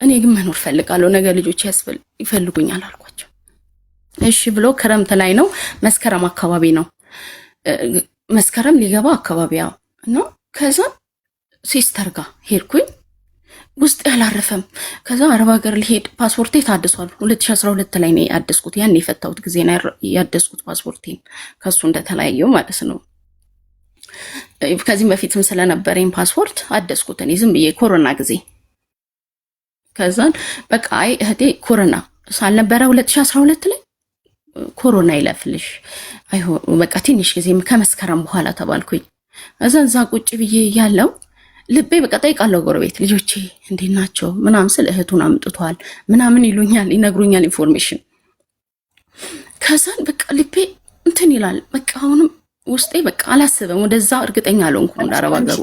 እኔ ግን መኖር ፈልጋለሁ፣ ነገ ልጆች ይፈልጉኛል አልኳቸው። እሺ ብሎ ክረምት ላይ ነው፣ መስከረም አካባቢ ነው፣ መስከረም ሊገባ አካባቢ ነው። ከዛ ሲስተር ጋር ሄድኩኝ። ውስጥ ያላረፈም። ከዛ አረብ ሀገር ሊሄድ ፓስፖርቴ ታድሷል። 2012 ላይ ነው ያደስኩት። ያን የፈታሁት ጊዜ ነው ያደስኩት ፓስፖርቴን ከሱ እንደተለያየው ማለት ነው። ከዚህም በፊትም ስለነበረኝ ፓስፖርት አደስኩት እኔ ዝም ብዬ ኮሮና ጊዜ። ከዛን በቃ አይ እህቴ ኮሮና ሳልነበረ 2012 ላይ ኮሮና ይለፍልሽ አይሆን በቃ ትንሽ ጊዜ ከመስከረም በኋላ ተባልኩኝ። እዛ ቁጭ ብዬ ያለው ልቤ በቃ ጠይቃለሁ ጎረቤት ልጆቼ እንዴት ናቸው ምናምን ስል እህቱን አምጥቷል ምናምን ይሉኛል፣ ይነግሩኛል ኢንፎርሜሽን። ከዛን በቃ ልቤ እንትን ይላል። በቃ አሁንም ውስጤ በቃ አላስብም፣ ወደዛ እርግጠኛ አልሆንኩም። እንዳረብ ሀገሩ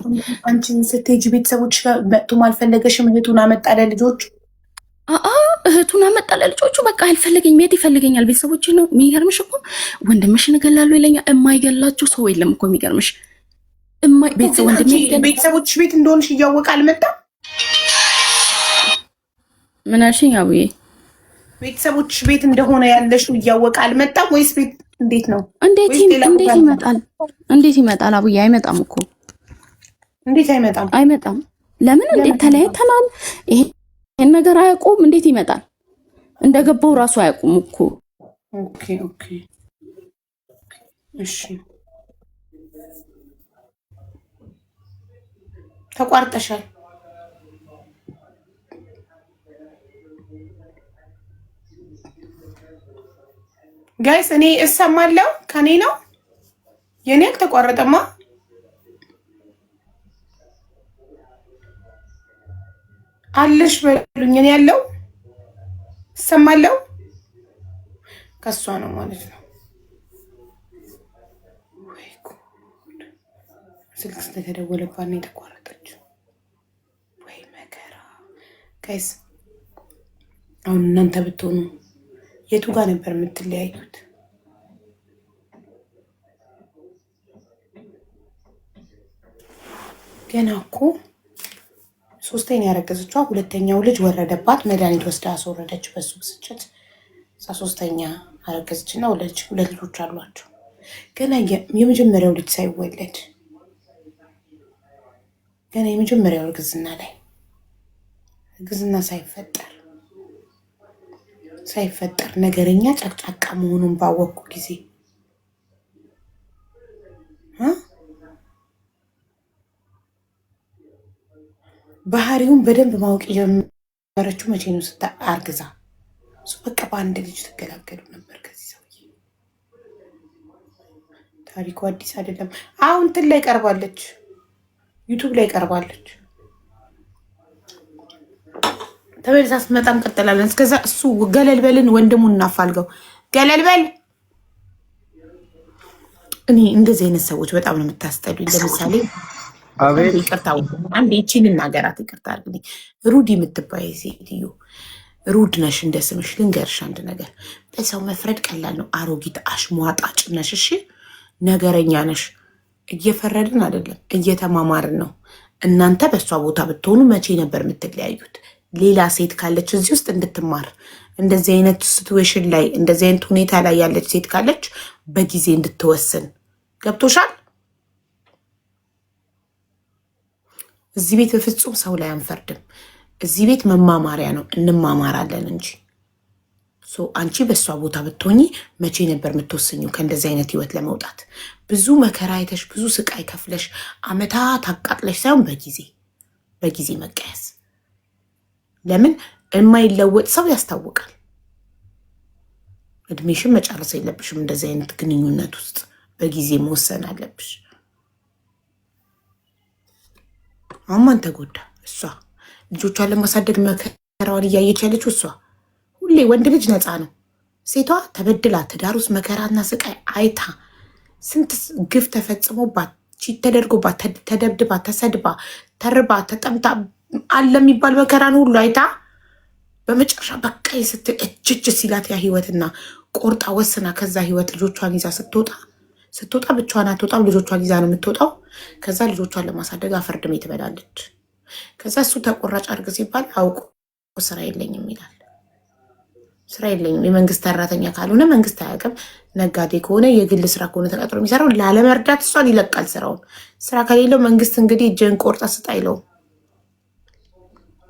አንቺን ስትሄጂ ቤተሰቦች መጥቶም አልፈለገሽም? እህቱን አመጣ ለልጆቹ? እህቱን አመጣ ለልጆቹ። በቃ አልፈለገኝ፣ የት ይፈልገኛል? ቤተሰቦች ነው። የሚገርምሽ እኮ ወንድምሽን እገላለሁ ይለኛል። የማይገላቸው ሰው የለም እኮ የሚገርምሽ። ቤተሰቦች ቤት እንደሆንሽ እያወቀ አልመጣም? ምን አልሽኝ አቡዬ? ቤተሰቦች ቤት እንደሆነ ያለሽው እያወቀ አልመጣም ወይስ ቤት እንዴት ነው? እንዴት ይመጣል? እንዴት ይመጣል አቡዬ? አይመጣም እኮ። እንዴት አይመጣም? አይመጣም። ለምን? እንዴት ተለያይተናል። ይሄን ነገር አያውቁም። እንዴት ይመጣል? እንደገባው ራሱ አያውቁም እኮ። ኦኬ ኦኬ እሺ። ተቋርጠሻል። ጋይስ እኔ እሰማለሁ። ከኔ ነው የኔ አልተቋረጠማ። አለሽ በሉኝ። እኔ ያለው እሰማለሁ። ከሷ ነው ማለት ነው። ወይ ጉድ! ስልክ ስለተደወለባት ነው የተቋረጠችው። ወይ መከራ! ጋይስ አሁን እናንተ ብትሆኑ የቱ ጋር ነበር የምትለያዩት? ገና እኮ ሶስተኛ ያረገዘችዋ፣ ሁለተኛው ልጅ ወረደባት። መድኃኒት ወስዳ አስወረደች በሱ ብስጭት። ሶስተኛ አረገዘችና ሁለት ልጆች አሏቸው። ገና የመጀመሪያው ልጅ ሳይወለድ ገና የመጀመሪያው እርግዝና ላይ እርግዝና ሳይፈጠር ነገረኛ ጨቅጫቃ መሆኑን ባወቅኩ ጊዜ ባህሪውን በደንብ ማወቅ የጀመረችው መቼ ነው? አርግዛ እሱ በቃ በአንድ ልጅ ትገላገሉ ነበር ከዚህ ሰውዬ። ታሪኩ አዲስ አይደለም። አሁን እንትን ላይ ቀርባለች፣ ዩቱብ ላይ ቀርባለች። ተመልሳ ስትመጣ እንቀጥላለን። እስከዛ እሱ ገለልበልን ወንድሙን እናፋልገው። ገለልበል። እኔ እንደዚህ አይነት ሰዎች በጣም ነው የምታስጠሉኝ። ለምሳሌ ይቅርታ አንድ ይቺን እናገራት። ይቅርታ አድርግልኝ። ሩድ የምትባይ ሴትዮ ሩድ ነሽ፣ እንደ ስምሽ ልንገርሽ አንድ ነገር። በሰው መፍረድ ቀላል ነው። አሮጊት አሽሟጣጭ ነሽ። እሺ ነገረኛ ነሽ። እየፈረድን አይደለም እየተማማርን ነው። እናንተ በእሷ ቦታ ብትሆኑ መቼ ነበር የምትለያዩት? ሌላ ሴት ካለች እዚህ ውስጥ እንድትማር፣ እንደዚህ አይነት ሲትዌሽን ላይ እንደዚህ አይነት ሁኔታ ላይ ያለች ሴት ካለች በጊዜ እንድትወስን። ገብቶሻል? እዚህ ቤት በፍጹም ሰው ላይ አንፈርድም። እዚህ ቤት መማማሪያ ነው፣ እንማማራለን እንጂ። አንቺ በእሷ ቦታ ብትሆኚ መቼ ነበር የምትወስኝው ከእንደዚህ አይነት ህይወት ለመውጣት? ብዙ መከራ አይተሽ ብዙ ስቃይ ከፍለሽ አመታት አቃጥለሽ ሳይሆን በጊዜ መቀየስ። ለምን የማይለወጥ ሰው ያስታውቃል። እድሜሽን መጨረስ የለብሽም እንደዚህ አይነት ግንኙነት ውስጥ፣ በጊዜ መወሰን አለብሽ። አሁን ማን ተጎዳ? እሷ ልጆቿን ለማሳደግ መከራዋን እያየች ያለችው እሷ። ሁሌ ወንድ ልጅ ነፃ ነው። ሴቷ ተበድላ ትዳር ውስጥ መከራና ስቃይ አይታ ስንት ግፍ ተፈጽሞባት ቺት ተደርጎባት ተደብድባ ተሰድባ ተርባ ተጠምታ አለ የሚባል መከራን ሁሉ አይታ በመጨረሻ በቃ ስትል እጅ ሲላት ያ ህይወትና ቆርጣ ወስና ከዛ ህይወት ልጆቿን ይዛ ስትወጣ ብቻዋን አትወጣም። ልጆቿን ይዛ ነው የምትወጣው። ከዛ ልጆቿን ለማሳደግ አፈርድሜ ትበላለች። ከዛ እሱ ተቆራጭ አድርግ ሲባል አውቆ ስራ የለኝም ይላል። ስራ የለኝም። የመንግስት ሰራተኛ ካልሆነ መንግስት አያውቅም። ነጋዴ ከሆነ የግል ስራ ከሆነ ተቀጥሮ የሚሰራው ላለመርዳት እሷን ይለቃል ስራውን። ስራ ከሌለው መንግስት እንግዲህ እጅን ቆርጣ ስጥ አይለውም።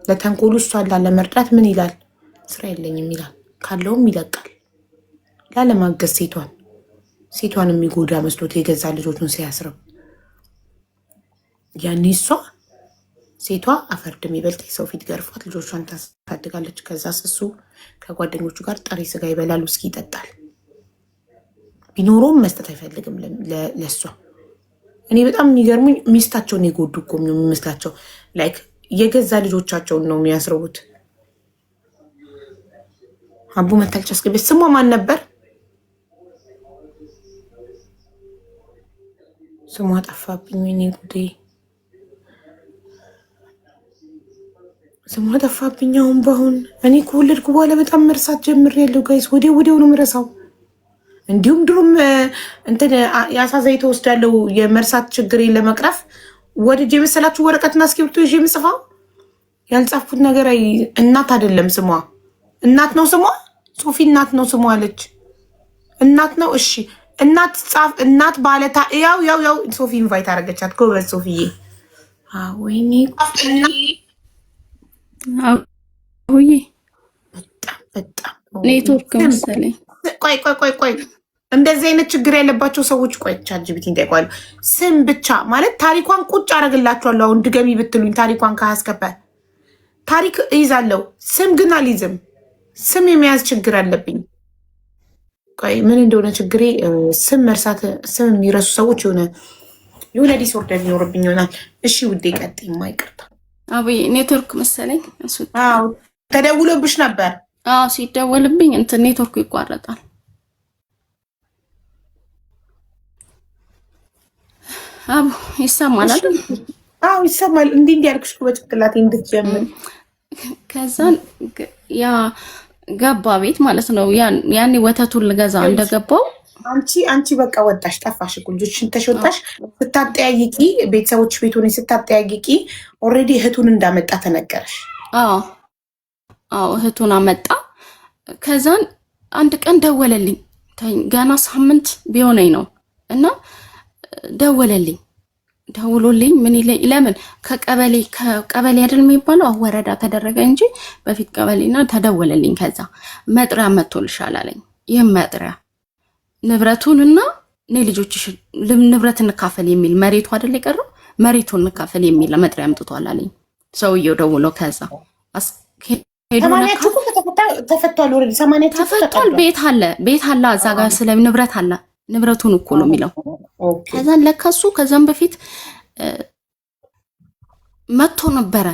ለተንኮሉ እሷን ላለመርዳት ምን ይላል? ስራ የለኝም ይላል። ካለውም ይለቃል። ላለማገዝ ሴቷን የሚጎዳ መስሎት የገዛ ልጆቹን ሲያስረው ያኔ ሴቷ አፈርድም ይበልጥ የሰው ፊት ገርፏት ልጆቿን ታሳድጋለች። ከዛ እሱ ከጓደኞቹ ጋር ጥሬ ስጋ ይበላል፣ ውስኪ ይጠጣል። ቢኖረውም መስጠት አይፈልግም ለሷ። እኔ በጣም የሚገርሙኝ ሚስታቸውን የጎዱ እኮ የሚመስላቸው ላይክ የገዛ ልጆቻቸውን ነው የሚያስረቡት። አቡ መታልጭ አስገቤት ስሟ ማን ነበር? ስሟ ጠፋብኝ። ወይኔ ጉዴ ስሟ ጠፋብኝ። አሁን በአሁን እኔ ከወለድኩ በኋላ በጣም መርሳት ጀምሬያለሁ ጋይስ። ወዲያው ነው የምረሳው። እንዲሁም ድሮም እንትን የአሳ ዘይት ወስዳለሁ የመርሳት ችግሬን ለመቅረፍ ወድጄ የመሰላችሁ ወረቀትና እስክሪብቶ ይዤ የምጽፈው ያልጻፍኩት ነገር እናት አይደለም ስሟ። እናት ነው ስሟ። ሶፊ እናት ነው ስሟ አለች። እናት ነው እሺ። እናት ጻፍ እናት ባለታ ያው ሶፊ ኢንቫይት አደረገቻት። ጎበዝ ሶፊዬ። ወይኔ ወይ በጣም ኔትወርክ መሰለኝ። ቆይ እንደዚህ አይነት ችግር ያለባቸው ሰዎች ቆይ ቻትጂፒቲ እንጠይቋሉ። ስም ብቻ ማለት ታሪኳን ቁጭ አደርግላችኋለሁ። አሁን ድገሚ ብትሉኝ ታሪኳን ካስከበ ታሪክ እይዛለሁ። ስም ግን አልይዝም። ስም የመያዝ ችግር አለብኝ። ቆይ ምን እንደሆነ ችግሬ ስም መርሳት። ስም የሚረሱ ሰዎች የሆነ ዲስኦርደር ሊኖርብኝ ይሆናል። እሺ ውዴ ቀጥይ። ማይቀርታ አብይ ኔትወርክ መሰለኝ። እሱ ተደውሎብሽ ነበር? ሲደወልብኝ እንትን ኔትወርኩ ይቋረጣል። አቡ ይሰማል አይደል? ይሰማል። እንዲህ ያልኩሽ በጭንቅላቴ እንድትጀምር ከዛን ያ ገባ ቤት ማለት ነው። ያኔ ወተቱን ልገዛ እንደገባው አንቺ በቃ ወጣሽ፣ ጠፋሽ እኮ ልጆችሽን ተሽወጣሽ። ስታጠያይቂ ቤተሰቦች ቤት ሆነሽ ስታጠያይቂ ኦልሬዲ እህቱን እንዳመጣ ተነገረሽ። እህቱን አመጣ። ከዛን አንድ ቀን ደወለልኝ። ገና ሳምንት ቢሆነኝ ነው እና ደውሎልኝ ምን ይለኝ፣ ለምን ከቀበሌ አይደል የሚባለው ወረዳ ተደረገ እንጂ በፊት ቀበሌና ተደወለልኝ። ከዛ መጥሪያ መጥቶልሻል አለኝ። ይህም መጥሪያ ንብረቱንና እኔ ልጆችሽ ንብረት እንካፈል የሚል መሬቱ አይደል የቀረው መሬቱን እንካፈል የሚል መጥሪያ አምጥቷል አለኝ ሰውየው ደውሎ። ከዛ ተፈቷል። ቤት አለ እዛ ጋር ስለ ንብረት አለ። ንብረቱን እኮ ነው የሚለው። ከዛን ለካሱ ከዛም በፊት መጥቶ ነበረ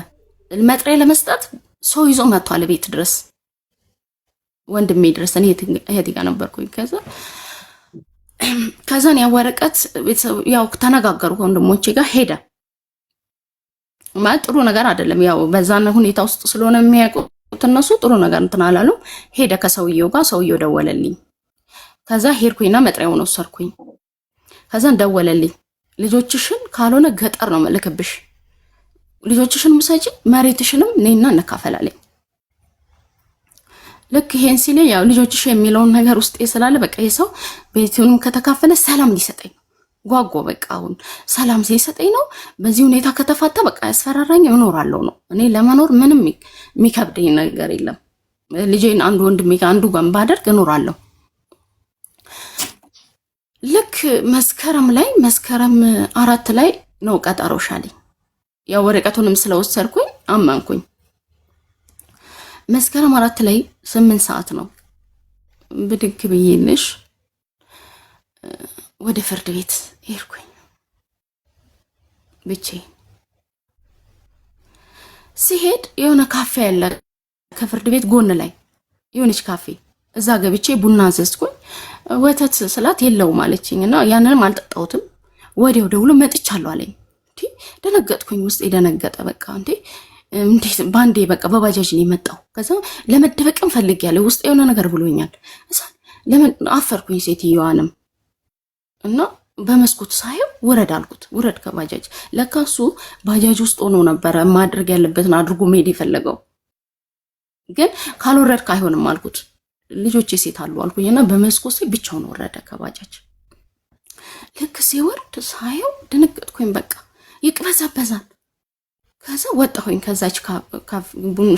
መጥሪያ ለመስጠት ሰው ይዞ መጥቷል ቤት ድረስ ወንድሜ ድረስ። እኔ እህቴ ጋር ነበርኩኝ። ከዛን ያ ወረቀት ያው ተነጋገሩ ከወንድሞቼ ጋር ሄደ። ማለት ጥሩ ነገር አይደለም። ያው በዛን ሁኔታ ውስጥ ስለሆነ የሚያውቁት እነሱ ጥሩ ነገር እንትን አላሉም። ሄደ ከሰውየው ጋር። ሰውየው ደወለልኝ። ከዛ ሄድኩኝና መጥሪያውን ወሰድኩኝ። ከዛን ደወለልኝ። ልጆችሽን ካልሆነ ገጠር ነው መልክብሽ፣ ልጆችሽን ምሰጪ፣ መሬትሽንም ነይና እንካፈላለኝ። ልክ ይሄን ሲለኝ ያው ልጆችሽ የሚለውን ነገር ውስጥ ስላለ በቃ የሰው ቤቱንም ከተካፈለ ሰላም ሊሰጠኝ ጓጓ። በቃ አሁን ሰላም ሲሰጠኝ ነው። በዚህ ሁኔታ ከተፋታ በቃ ያስፈራራኝ እኖራለሁ ነው። እኔ ለመኖር ምንም የሚከብደኝ ነገር የለም። ልጄን አንዱ ወንድሜ ጋር አንዱ ጋር ባደርግ እኖራለሁ። ልክ መስከረም 4 ላይ ነው ቀጠሮ ሻለኝ። ያው ወረቀቱንም ስለወሰድኩኝ አመንኩኝ። መስከረም 4 ላይ 8 ሰዓት ነው ብድግ ብዬልሽ ወደ ፍርድ ቤት ሄድኩኝ። ብቻዬን ሲሄድ የሆነ ካፌ ያለ ከፍርድ ቤት ጎን ላይ የሆነች ካፌ፣ እዛ ገብቼ ቡና አዘዝኩኝ። ወተት ስላት የለውም አለችኝና ያንንም አልጠጣሁትም። ወዲያው ደውሎ መጥቻለሁ አለኝ። ደነገጥኩኝ። ውስጥ የደነገጠ በቃ እንዴት ባንዴ በቃ በባጃጅ ነው የመጣው። ከዛ ለመደበቅም ፈልጌያለሁ። ውስጥ የሆነ ነገር ብሎኛል። ለምን አፈርኩኝ ሴትዮዋንም እና በመስኮት ሳየው ውረድ አልኩት። ውረድ ከባጃጅ። ለካሱ ባጃጅ ውስጥ ሆኖ ነበረ ማድረግ ያለበትን አድርጎ መሄድ የፈለገው። ግን ካልወረድክ አይሆንም አልኩት። ልጆቼ ሴት አሉ አልኩኝና በመስኮት ሳይ ብቻውን ወረደ ከባጃጅ። ልክ ሲወርድ ሳየው ደነገጥኩኝ። በቃ ይቅበዘበዛል። ከዛ ወጣሁኝ። ከዛች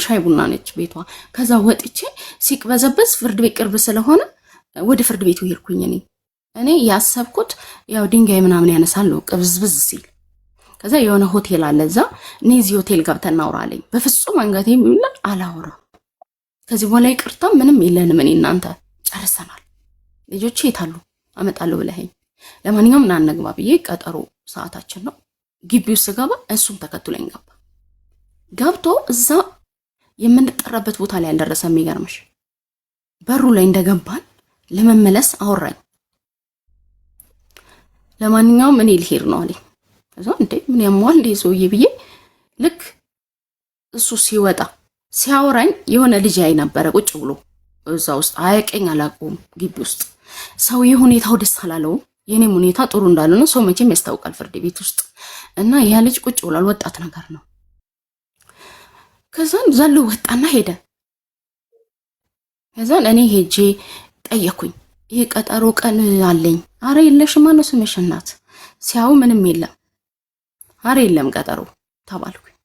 ሻይ ቡና ነች ቤቷ። ከዛ ወጥቼ ሲቅበዘበዝ ፍርድ ቤት ቅርብ ስለሆነ ወደ ፍርድ ቤቱ ሄድኩኝ። እኔ ያሰብኩት ያው ድንጋይ ምናምን ያነሳል ነው ቅብዝብዝ ሲል። ከዛ የሆነ ሆቴል አለ እዛ፣ እኔ እዚህ ሆቴል ገብተን እናውራ አለኝ። በፍጹም አንገቴ የሚል አላወራም። ከዚህ በኋላ ይቅርታ ምንም የለንም፣ እኔ እናንተ ጨርሰናል። ልጆቼ የታሉ? አመጣለሁ ብለኸኝ ለማንኛውም ና እንግባ ብዬ ቀጠሮ ሰዓታችን ነው ግቢው ስገባ እሱም ተከትሎኝ ገባ። ገብቶ እዛ የምንጠራበት ቦታ ላይ አልደረሰም። የሚገርምሽ በሩ ላይ እንደገባን ለመመለስ አወራኝ። ለማንኛውም እኔ ልሄድ ነው አለኝ። ከዛ እንዴ ምን ያሟል እንዴ ሰውዬ ብዬ ልክ እሱ ሲወጣ ሲያወራኝ የሆነ ልጅ ያይ ነበረ ቁጭ ብሎ እዛ ውስጥ አያውቀኝ አላውቀውም። ግቢ ውስጥ ሰውዬ ሁኔታው ደስ አላለውም። የኔም ሁኔታ ጥሩ እንዳልሆነ ሰው መቼም ያስታውቃል ፍርድ ቤት ውስጥ እና ያ ልጅ ቁጭ ብሏል። ወጣት ነገር ነው። ከዛን ዘሎ ወጣና ሄደ። ከዛን እኔ ሄጄ ጠየኩኝ ይሄ ቀጠሮ ቀን አለኝ። አረ የለሽም ማነው ስምሽ እናት ሲያው ምንም የለም። አረ የለም ቀጠሮ ተባልኩኝ።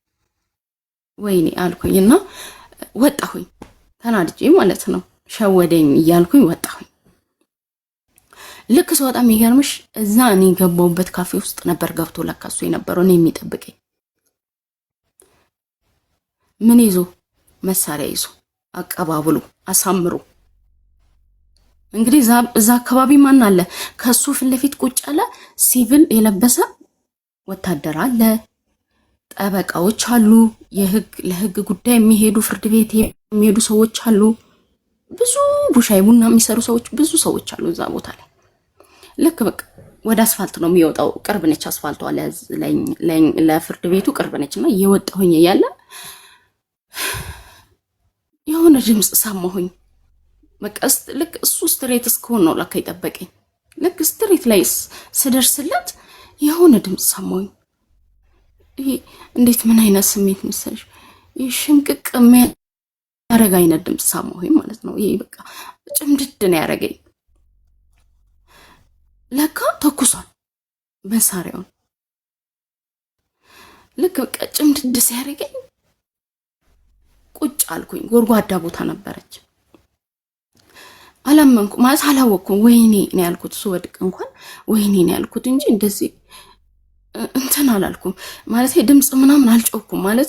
ወይኔ አልኩኝና ወጣሁኝ ተናድጄ ማለት ነው። ሸወደኝ እያልኩኝ ወጣሁኝ። ልክ ስወጣ የሚገርምሽ እዛ እኔ ገባሁበት ካፌ ውስጥ ነበር ገብቶ ለካሱ የነበረው እኔ የሚጠብቀኝ። ምን ይዞ መሳሪያ ይዞ አቀባብሎ አሳምሮ እንግዲህ እዛ አካባቢ ማን አለ ከሱ ፊት ለፊት ቁጭ ያለ ሲቪል የለበሰ ወታደር አለ፣ ጠበቃዎች አሉ፣ ለህግ ጉዳይ የሚሄዱ ፍርድ ቤት የሚሄዱ ሰዎች አሉ፣ ብዙ ቡሻይ ቡና የሚሰሩ ሰዎች ብዙ ሰዎች አሉ እዛ ቦታ ላይ። ልክ በቃ ወደ አስፋልት ነው የሚወጣው። ቅርብ ነች አስፋልቷ ለፍርድ ቤቱ ቅርብ ነችና እየወጣሁኝ እያለ የሆነ ድምፅ ሰማሁኝ። በቃ ልክ እሱ ስትሬት እስከሆነ ነው ለካ ይጠበቀኝ። ልክ ስትሬት ላይ ስደርስለት የሆነ ድምፅ ሰማሁኝ። ይሄ እንዴት ምን አይነት ስሜት መሰለሽ? ይሄ ሽምቅቅ የሚያደርግ አይነት ድምፅ ሰማሁኝ ማለት ነው። ይሄ በቃ ጭምድድ ነው ያደረገኝ። ለካ ተኩሷል መሳሪያውን። ልክ በቃ ጭምድድ ሲያደርገኝ ቁጭ አልኩኝ። ጎርጓዳ ቦታ ነበረች። አላመንኩ ማለት አላወቅኩም። ወይኔ ነው ያልኩት። ስወድቅ እንኳን ወይኔ ነው ያልኩት እንጂ እንደዚህ እንትን አላልኩም ማለት ድምፅ ምናምን አልጮኩም ማለት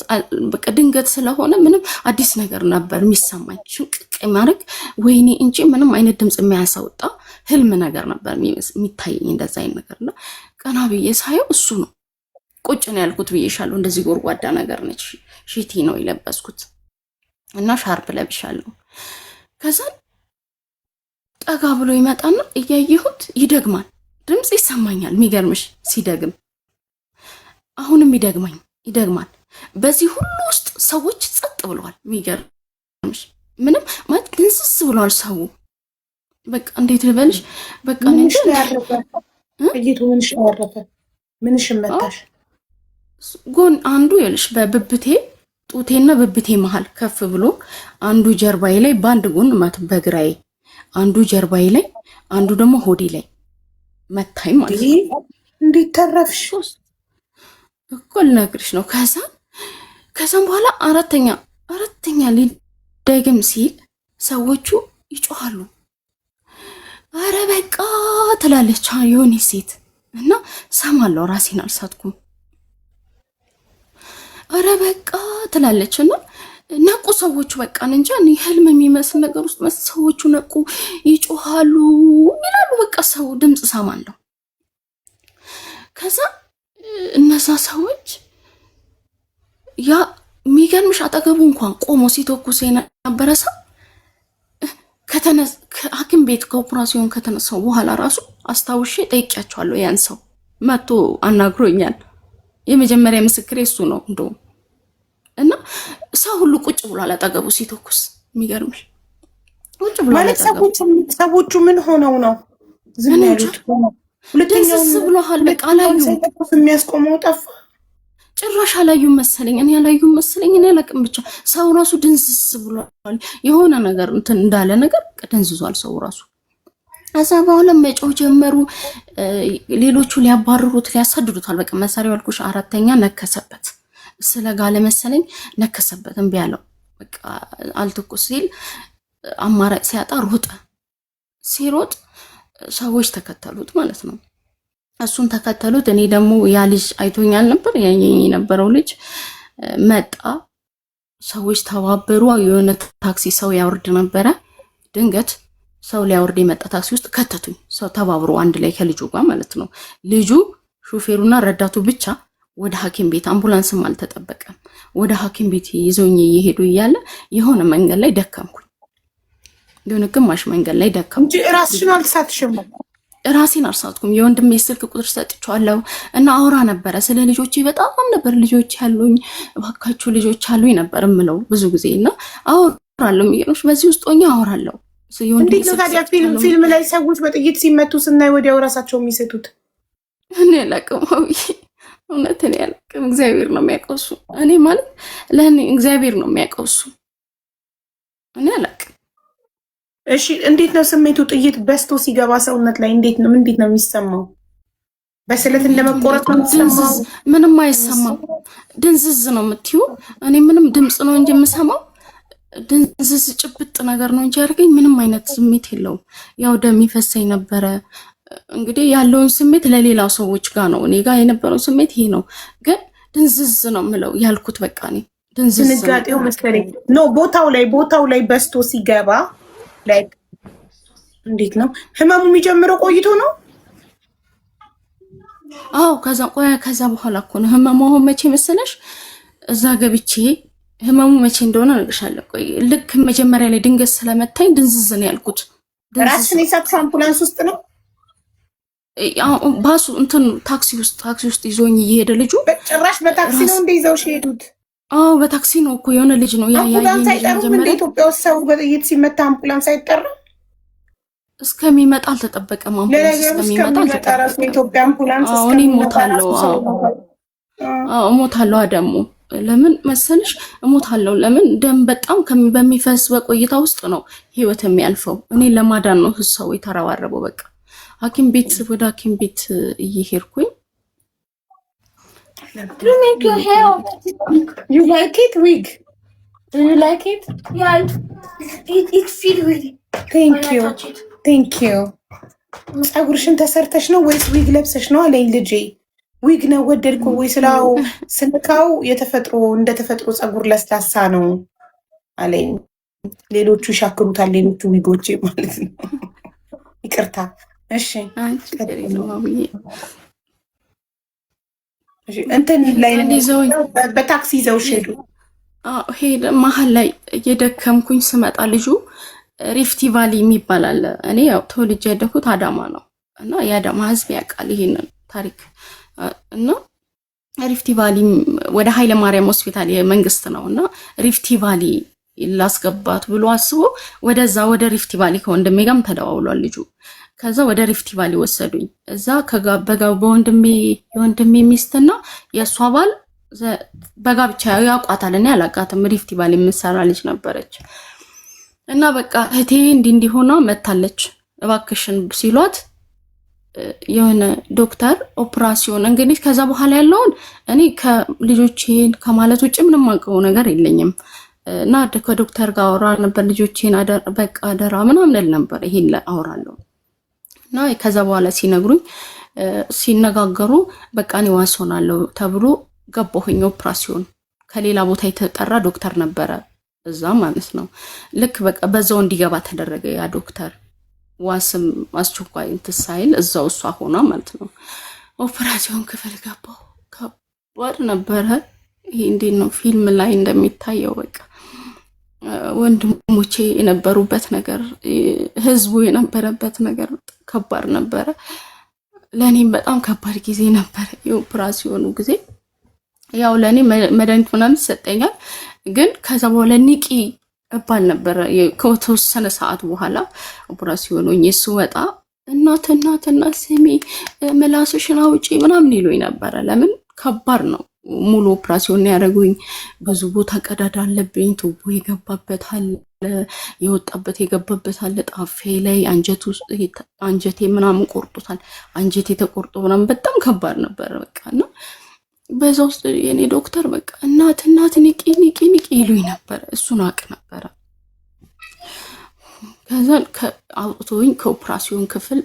በቃ ድንገት ስለሆነ ምንም አዲስ ነገር ነበር የሚሰማኝ። ሽንቅቅ ማድረግ ወይኔ እንጂ ምንም አይነት ድምፅ የሚያሳውጣ ህልም ነገር ነበር የሚታየኝ እንደዛ አይነት ነገርና ቀና ብዬ ሳየው እሱ ነው። ቁጭ ነው ያልኩት ብዬሻለሁ። እንደዚህ ጎርጓዳ ነገር ነች። ሺቲ ነው የለበስኩት እና ሻርፕ ለብሻለሁ። ከዛ ጠጋ ብሎ ይመጣና እያየሁት ይደግማል። ድምፅ ይሰማኛል። የሚገርምሽ ሲደግም አሁንም ይደግማል። በዚህ ሁሉ ውስጥ ሰዎች ጸጥ ብለዋል። የሚገርምሽ ምንም ማለት ድንስስ ብለዋል ሰው። በቃ እንዴት ልበልሽ? በቃ ምንሽ ያረፈ እይቱ ምንሽ መታሽ? ጎን አንዱ ይልሽ በብብቴ ጡቴና በብብቴ መሃል ከፍ ብሎ አንዱ ጀርባዬ ላይ በአንድ ጎን ማለት በግራዬ አንዱ ጀርባዬ ላይ አንዱ ደግሞ ሆዴ ላይ መታኝ ማለት ነው። እንዴት ተረፍሽ? እኮ ልነግርሽ ነው። ከዛም በኋላ አራተኛ ሊደግም ሲል ሰዎቹ ይጮሃሉ። አረ በቃ ትላለች የሆነ ሴት እና ሰማለሁ። ራሴን አልሳትኩም። አረ በቃ ትላለች እና ነቁ ሰዎቹ። በቃ እንጃ ህልም የሚመስል ነገር ውስጥ ሰዎቹ ነቁ፣ ይጮሃሉ ይላሉ። በቃ ሰው ድምፅ ሰማለሁ። ከዛ እነዛ ሰዎች ያ የሚገርምሽ አጠገቡ እንኳን ቆሞ ሲተኩስ የነበረ ሰው ከሐኪም ቤት ከኦፕራሲዮን ከተነሳው በኋላ ራሱ አስታውሼ ጠይቂያቸዋለሁ። ያን ሰው መጥቶ አናግሮኛል። የመጀመሪያ ምስክሬ እሱ ነው እንደውም። እና ሰው ሁሉ ቁጭ ብሏል አጠገቡ ሲተኩስ። የሚገርምሽ ቁጭ ብሏል ማለት ሰዎቹ ምን ሆነው ነው ዝም ያሉት? ደንስስ ብሏል። በቃ አላዩም። የሚያስቆመው ጠፋ። ጭራሽ አላዩም መሰለኝ። እኔ አላቅም። ብቻ ሰው ራሱ ድንስስ ብሏል። የሆነ ነገር እንትን እንዳለ ነገር ደንዝዟል ሰው ራሱ። እዛ በኋላ መጮህ ጀመሩ። ሌሎቹ ሊያባርሩት ሊያሳድዱታል። በቃ መሳሪያው አልኩሽ አራተኛ ነከሰበት። ስለጋለ መሰለኝ ነከሰበት። እምቢ አለው። በቃ አልተኩስ ሲል አማራጭ ሲያጣ ሮጠ። ሲሮጥ ሰዎች ተከተሉት ማለት ነው። እሱን ተከተሉት። እኔ ደግሞ ያ ልጅ አይቶኛል ነበር። ያየኝ የነበረው ልጅ መጣ። ሰዎች ተባበሩ። የሆነ ታክሲ ሰው ያወርድ ነበረ። ድንገት ሰው ሊያወርድ የመጣ ታክሲ ውስጥ ከተቱኝ ሰው ተባብሮ አንድ ላይ ከልጁ ጋር ማለት ነው። ልጁ ሹፌሩና ረዳቱ ብቻ ወደ ሐኪም ቤት አምቡላንስም አልተጠበቀም። ወደ ሐኪም ቤት ይዘውኝ እየሄዱ እያለ የሆነ መንገድ ላይ ደከምኩኝ። የሆነ ግማሽ መንገድ ላይ ደከምኩ እንጂ ራስሽን አልሳትሽም። ራሴን አልሳትኩም። የወንድሜ ስልክ ቁጥር ሰጥቼዋለሁ እና አውራ ነበረ ስለ ልጆቼ። በጣም ነበር ልጆች ያሉኝ፣ እባካችሁ ልጆች አሉኝ ነበር የምለው ብዙ ጊዜ እና አወራለሁ። የሚገርምሽ በዚህ ውስጥ ሆኜ አወራለሁ። እንዴት ነው ታዲያ ፊልም ላይ ሰዎች በጥይት ሲመቱ ስናይ ወዲያው ራሳቸው የሚሰጡት? እኔ አላውቅም። እውነት እኔ አላውቅም። እግዚአብሔር ነው የሚያውቀው እሱ። እኔ ማለት ለእኔ እግዚአብሔር ነው የሚያውቀው እሱ። እኔ አላውቅም። እሺ እንዴት ነው ስሜቱ? ጥይት በስቶ ሲገባ ሰውነት ላይ እንዴት ነው የሚሰማው? በስለት እንደመቆረጥ ነው የሚሰማው? ምንም አይሰማም። ድንዝዝ ነው የምትይው። እኔ ምንም ድምፅ ነው እንጂ የምሰማው ድንዝዝ ጭብጥ ነገር ነው እንጂ ያደርገኝ ምንም አይነት ስሜት የለውም። ያው ደም ይፈሰኝ ነበረ። እንግዲህ ያለውን ስሜት ለሌላ ሰዎች ጋር ነው፣ እኔ ጋር የነበረው ስሜት ይሄ ነው። ግን ድንዝዝ ነው የምለው ያልኩት በቃ እኔ ድንዝዝ ንጋጤው መሰለኝ ነው። ቦታው ላይ በስቶ ሲገባ ላይ እንዴት ነው ህመሙ የሚጀምረው? ቆይቶ ነው? አዎ ከዛ በኋላ እኮ ነው ህመሙ። አሁን መቼ መሰለሽ እዛ ገብቼ ህመሙ መቼ እንደሆነ እነግርሻለሁ። ቆይ ልክ መጀመሪያ ላይ ድንገት ስለመታኝ ድንዝዝ ነው ያልኩት። ራስሽን የሳትሽው አምቡላንስ ውስጥ ነው? ባሱ እንትን ታክሲ ውስጥ ይዞኝ እየሄደ ልጁ። ጭራሽ በታክሲ ነው እንደ ይዘውሽ ሄዱት? አዎ በታክሲ ነው እኮ የሆነ ልጅ ነው አምቡላንስ አይጠሩም እንደ ኢትዮጵያ ውስጥ ሰው በጥይት ሲመታ አምቡላንስ አይጠራም? እስከሚመጣ አልተጠበቀም። አምቡላንስ እስከሚመጣ አልተጠበቀም። ኢትዮጵያ አምቡላንስ እኔ እሞታለሁ። አዎ እሞታለሁ። ደግሞ ለምን መሰልሽ እሞታለሁ? ለምን ደም በጣም በሚፈስ በቆይታ ውስጥ ነው ህይወት የሚያልፈው። እኔ ለማዳን ነው ሰው የተረባረበው። በቃ ወደ ሐኪም ቤት እየሄድኩኝ You make your hair. You like it, wig? Do you like it? Yeah, it feels really. Thank you. ፀጉርሽን ተሰርተሽ ነው ወይስ ዊግ ለብሰሽ ነው አለኝ ልጄ። ዊግ ነው ወደድኩ ወይ ስላው ስልካው እንደ ተፈጥሮ ፀጉር ለስላሳ ነው አለኝ። ሌሎቹ ይሻክሩታል፣ ሌሎቹ ዊጎቼ ማለት ነው። ይቅርታ። እሺ እንትን ላይ በታክሲ ይዘውሽ ሄዱ? ሄደ። መሀል ላይ እየደከምኩኝ ስመጣ ልጁ ሪፍቲ ቫሊ የሚባል አለ። እኔ ያው ተወልጄ ያደኩት አዳማ ነው እና የአዳማ ህዝብ ያውቃል ይሄንን ታሪክ እና ሪፍቲ ቫሊ ወደ ኃይለ ማርያም ሆስፒታል የመንግስት ነው እና ሪፍቲ ቫሊ ላስገባት ብሎ አስቦ ወደ ሪፍቲ ቫሊ ከወንድሜ ጋርም ተደዋውሏል ልጁ። ከዛ ወደ ሪፍቲ ቫሊ ወሰዱኝ። እዛ የወንድሜ ሚስትና የእሷ ባል በጋብቻ ያውቋታል። እኔ አላውቃትም። ሪፍቲ ቫሊ የምትሰራ ልጅ ነበረች እና በቃ እህቴ እንዲሆና መታለች እባክሽን ሲሏት የሆነ ዶክተር ኦፕራሲዮን እንግዲህ ከዛ በኋላ ያለውን እኔ ከልጆቼን ከማለት ውጭ ምንም አውቀው ነገር የለኝም እና ከዶክተር ጋር አወራ ነበር። ልጆቼን በቃ አደራ ምናምን እል ነበር። ይሄን አወራለሁ እና ከዛ በኋላ ሲነጋገሩ በቃ እኔ ዋስ ሆናለሁ ተብሎ ገባሁኝ። ኦፕራሲዮን ከሌላ ቦታ የተጠራ ዶክተር ነበረ እዛ ማለት ነው። ልክ በቃ በዛው እንዲገባ ተደረገ ያ ዶክተር። ዋስም አስቸኳይ እንትሳይል እዛው እሷ ሆና ማለት ነው። ኦፕራሲዮን ክፍል ገባሁ። ከባድ ነበረ። ይሄ እንዴት ነው ፊልም ላይ እንደሚታየው በቃ ወንድሞቼ የነበሩበት ነገር፣ ህዝቡ የነበረበት ነገር ከባድ ነበረ። ለእኔም በጣም ከባድ ጊዜ ነበረ የኦፕራሲዮኑ ጊዜ። ያው ለእኔ መድኃኒት ምናምን ይሰጠኛል፣ ግን ከዛ በኋላ ንቂ እባል ነበረ። ከተወሰነ ሰዓት በኋላ ኦፕራሲዮኑ ስወጣ እናትና ስሚ ምላስሽን አውጪ ምናምን ይሉኝ ነበረ። ለምን ከባድ ነው። ሙሉ ኦፕራሲዮን ያደረጉኝ። ብዙ ቦታ ቀዳዳ አለብኝ። ቱቦ የገባበት አለ፣ የወጣበት የገባበት አለ። ጣፌ ላይ አንጀቴ ምናምን ቆርጦታል። አንጀቴ ተቆርጦ ምናምን በጣም ከባድ ነበረ በቃ እና በዛ ውስጥ የኔ ዶክተር በቃ እናት ንቂ ይሉኝ ነበረ። እሱን አውቅ ነበረ። ከዛ አውጥቶኝ ከኦፕራሲዮን ክፍል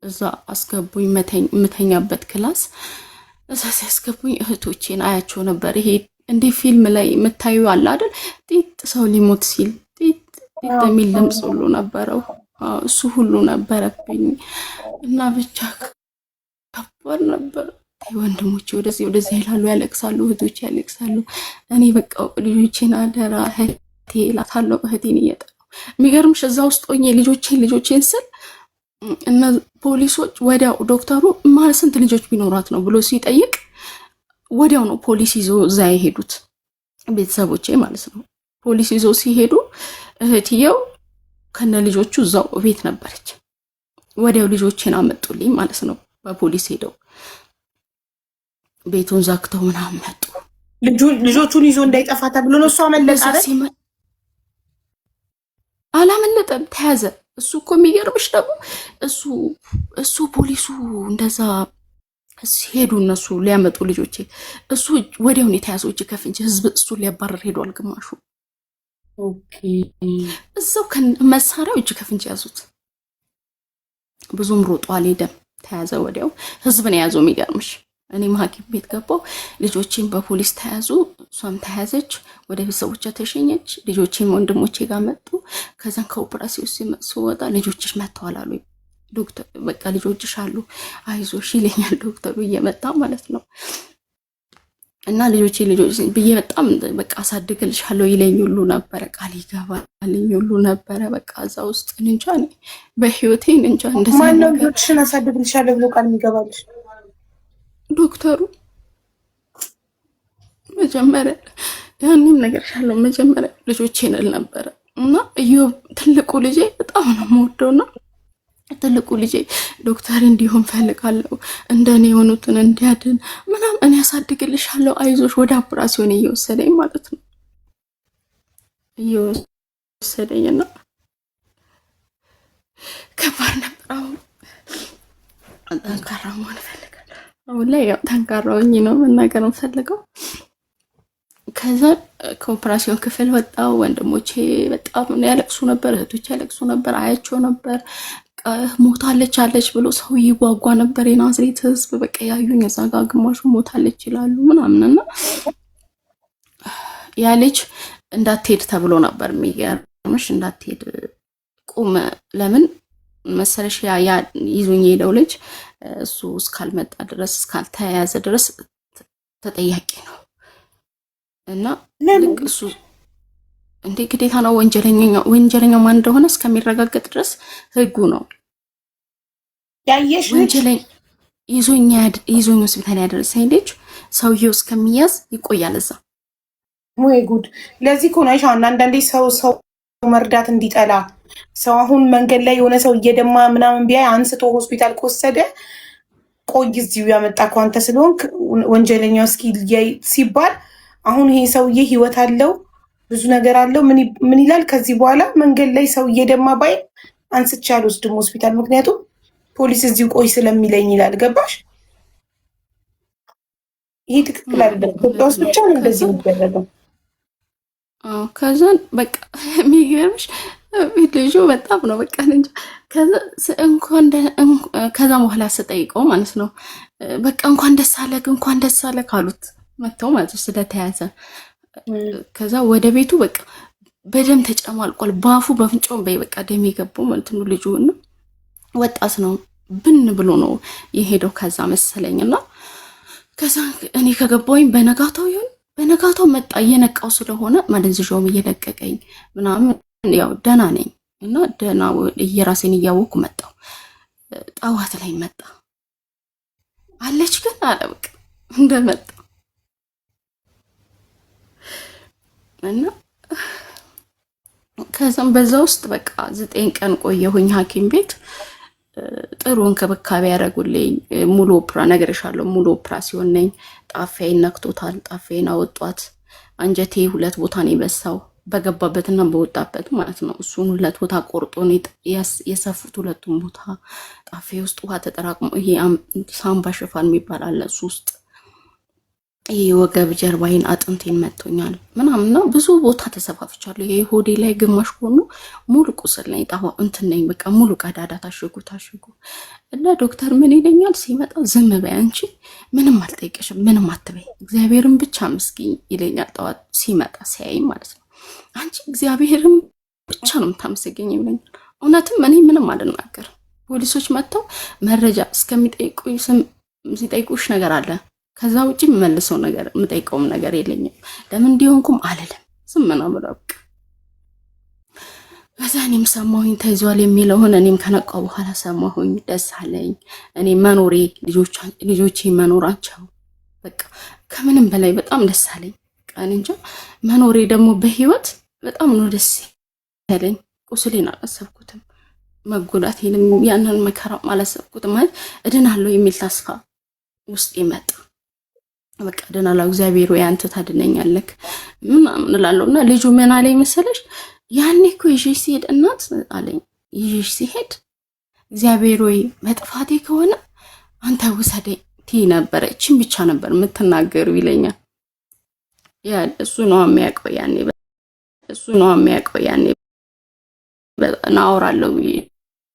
እዛ አስገቡኝ፣ ምተኛበት ክላስ እዛ ሲያስገቡኝ እህቶቼን አያቸው ነበር። ይሄ እንደ ፊልም ላይ የምታዩ አለ አይደል? ጢጥ ሰው ሊሞት ሲል ጢጥ የሚል ድምፅ ሁሉ ነበረው። እሱ ሁሉ ነበረብኝ እና ብቻ ከባድ ነበር። ወንድሞቼ ወደዚህ ይላሉ፣ ያለቅሳሉ፣ እህቶቼ ያለቅሳሉ። እኔ በቃ ልጆቼን አደራ እህቴ እላታለሁ። እህቴን እየጠራሁ የሚገርምሽ እዛ ውስጥ ሆኜ ልጆቼን ስል እነ ፖሊሶች ወዲያው ዶክተሩ ማለት ስንት ልጆች ቢኖራት ነው ብሎ ሲጠይቅ ወዲያው ነው ፖሊስ ይዞ እዛ የሄዱት ቤተሰቦቼ ማለት ነው። ፖሊስ ይዞ ሲሄዱ እህትየው ከነ ልጆቹ እዛው ቤት ነበረች። ወዲያው ልጆቼን አመጡልኝ ማለት ነው። በፖሊስ ሄደው ቤቱን ዘግተው ምናምን መጡ። ልጆቹን ይዞ እንዳይጠፋ ተብሎ ነው። እሱ አመለጠ አይደል? አላመለጠም፣ ተያዘ። እሱ እኮ የሚገርምሽ ደግሞ እሱ ፖሊሱ እንደዛ ሲሄዱ እነሱ ሊያመጡ ልጆቼ እሱ ወዲያውን የተያዘው እጅ ከፍንጅ ህዝብ እሱ ሊያባረር ሄዷል። ግማሹ እዛው ከመሳሪያው እጅ ከፍንጅ ያዙት። ብዙም ሮጦ አልሄደም፣ ተያዘ ወዲያው። ህዝብን የያዘው የሚገርምሽ። እኔም ሐኪም ቤት ገባው። ልጆቼን በፖሊስ ተያዙ፣ እሷም ተያዘች፣ ወደ ቤተሰቦቿ ተሸኘች። ልጆቼም ወንድሞቼ ጋር መጡ። ከዛን ከኦፕራሲዮን ሲወጣ ልጆችሽ መጥተዋል አሉ ዶክተር። በቃ ልጆችሽ አሉ አይዞሽ ይለኛል ዶክተሩ እየመጣ ማለት ነው። እና ልጆች ብዬ በጣም በቃ አሳድግልሻለሁ ይለኝ ሁሉ ነበረ፣ ቃል ይገባልኝ ሁሉ ነበረ። በቃ እዛ ውስጥ እንጃ በህይወቴ እንጃ እንደዛ ማነው ልጆችሽን አሳድግልሻለሁ ብሎ ቃል የሚገባልሽ? ዶክተሩ መጀመሪያ ያንም ነገር ሻለው መጀመሪያ ልጆቼን እል ነበረ እና ትልቁ ልጄ በጣም ነው የምወደውና ትልቁ ልጄ ዶክተር እንዲሆን ፈልጋለሁ፣ እንደኔ የሆኑትን እንዲያድን ምናምን እኔ ያሳድግልሻለሁ አይዞሽ፣ ወደ ኦፕራሲዮን እየወሰደኝ ማለት ነው እየወሰደኝና ከባድ ነበር። አሁን ጠንካራ መሆን እፈልጋለሁ። አሁን ላይ ያው ጠንካራ ሆኜ ነው መናገር የምፈልገው። ከዛ ከኦፕራሲዮን ክፍል ወጣው። ወንድሞቼ በጣም ያለቅሱ ነበር፣ እህቶቼ ያለቅሱ ነበር፣ አያቸው ነበር። ሞታለች አለች ብሎ ሰው ይጓጓ ነበር። የናዝሬት ህዝብ በቃ ያዩኝ እዛ ጋር ግማሹ ሞታለች ይላሉ ምናምንና ያ ልጅ እንዳትሄድ ተብሎ ነበር። የሚገርምሽ እንዳትሄድ ቁም። ለምን መሰለሽ ያ ይዞኝ የሄደው ልጅ እሱ እስካልመጣ ድረስ እስካልተያያዘ ድረስ ተጠያቂ ነው እና ልክ እሱ እንዴ ግዴታ ነው ወንጀለኛው ማን እንደሆነ እስከሚረጋገጥ ድረስ ህጉ ነው። ያየሽ ወንጀለኛ ይዞኝ ሆስፒታል ያደረሰኝ ልጅ ሰውየው እስከሚያዝ ይቆያል እዛ። ወይ ጉድ! ለዚህ እኮ ነው አንዳንዴ ሰው መርዳት እንዲጠላ ሰው አሁን መንገድ ላይ የሆነ ሰው እየደማ ምናምን ቢያይ አንስቶ ሆስፒታል ከወሰደ ቆይ እዚሁ ያመጣከው አንተ ስለሆንክ ወንጀለኛው እስኪ ሲባል አሁን ይሄ ሰውዬ ህይወት አለው ብዙ ነገር አለው። ምን ይላል? ከዚህ በኋላ መንገድ ላይ ሰው እየደማ ባይ አንስቼ አልወስድም ሆስፒታል፣ ምክንያቱም ፖሊስ እዚሁ ቆይ ስለሚለኝ ይላል። ገባሽ? ይሄ ትክክል አይደለም። ኢትዮጵያ ውስጥ ብቻ ነው እንደዚህ የሚደረገው። ከዛን በቃ የሚገርምሽ ልጁ በጣም ነው በቃ እንጃ። ከዛ በኋላ ስጠይቀው ማለት ነው በቃ እንኳን ደስ አለህ ካሉት መተው ማለት ነው ስለተያዘ። ከዛ ወደ ቤቱ በቃ በደም ተጨማልቋል። ባፉ በፍንጫውን በቃ ደም የገባው ማለት ነው። ልጁ እና ወጣት ነው ብን ብሎ ነው የሄደው ከዛ መሰለኝና ከዛ እኔ ከገባሁኝ በነጋታው መጣ። እየነቃው ስለሆነ ማደንዘዣውም እየለቀቀኝ ምናምን ያው ደህና ነኝ እና ደህና እየራሴን እያወኩ መጣው። ጠዋት ላይ መጣ አለች ግን አለ በቃ እንደመጣ እና ከዛም በዛ ውስጥ በቃ 9 ቀን ቆየሁኝ ሐኪም ቤት። ጥሩ እንክብካቤ ያደረጉልኝ። ሙሉ ነገርሻለሁ፣ ሙሉ ኦፕራሲዮን ነኝ። ጣፌን ነክቶታል። ጣፌን አወጧት። አንጀቴ 2 ቦታ ነው የበሳው፣ በገባበትና በወጣበት ማለት ነው። እሱን 2 ቦታ ቆርጦ ነው የሰፉት። 2ቱም ቦታ ጣፌ ውስጥ ውሃ ተጠራቅሞ ይሄ ሳምባ ሽፋን የሚባል አለ እሱ ውስጥ ይሄ ወገብ ጀርባዬን አጥንቴን መቶኛል ምናምን ነው። ብዙ ቦታ ተሰፋፍቻለሁ። ይሄ ሆዴ ላይ ግማሽ ሆኖ ሙሉ ቁስል ነኝ። ጣፋው እንትን ነኝ በቃ ሙሉ ቀዳዳ ታሽጉ እና ዶክተር ምን ይለኛል ሲመጣ፣ ዝም በይ አንቺ ምንም አልጠይቅሽም፣ ምንም አትበይ፣ እግዚአብሔርን ብቻ መስጊኝ ይለኛል። ጠዋት ሲመጣ ሲያይ ማለት ነው አንቺ እግዚአብሔርን ብቻ ነው የምታመሰገኝ ይለኛል። እውነትም እኔ ምንም አልናገርም። ፖሊሶች መጥተው መረጃ እስከሚጠይቁኝ ሲጠይቁሽ ነገር አለ። ከዛ ውጪ የምመልሰው ነገር የምጠይቀውም ነገር የለኝም። ለምን እንዲሆንኩም አልልም። ዝም ነው የምለው በቃ። ከዛ እኔም ሰማሁኝ ተይዟል የሚለውን እኔም ከነቃው በኋላ ሰማሁኝ። ደስ አለኝ። እኔ መኖሬ ልጆቼ መኖራቸው በቃ ከምንም በላይ በጣም ደስ አለኝ። ቃል እንጃ መኖሬ ደግሞ በህይወት በጣም ነው ደስ ያለኝ። ቁስሌን አላሰብኩትም፣ መጎዳቴንም ያንን መከራ አላሰብኩትም። ማለት እድናለሁ የሚል ተስፋ ውስጥ ይመጣ። በቃ እድናለሁ፣ እግዚአብሔር ወይ አንተ ታድነኛለህ ምናምን እላለሁና ልጁ ምን አለኝ መሰለሽ? ያኔ እኮ ይዤሽ ሲሄድ እናት አለኝ፣ ይዤሽ ሲሄድ እግዚአብሔር ወይ መጥፋቴ ከሆነ አንተ ውሰደኝ ትይ ነበረ። እቺን ብቻ ነበር የምትናገሩ ይለኛል። ያ እሱ ነው የሚያውቀው ያኔ ናወራለሁ።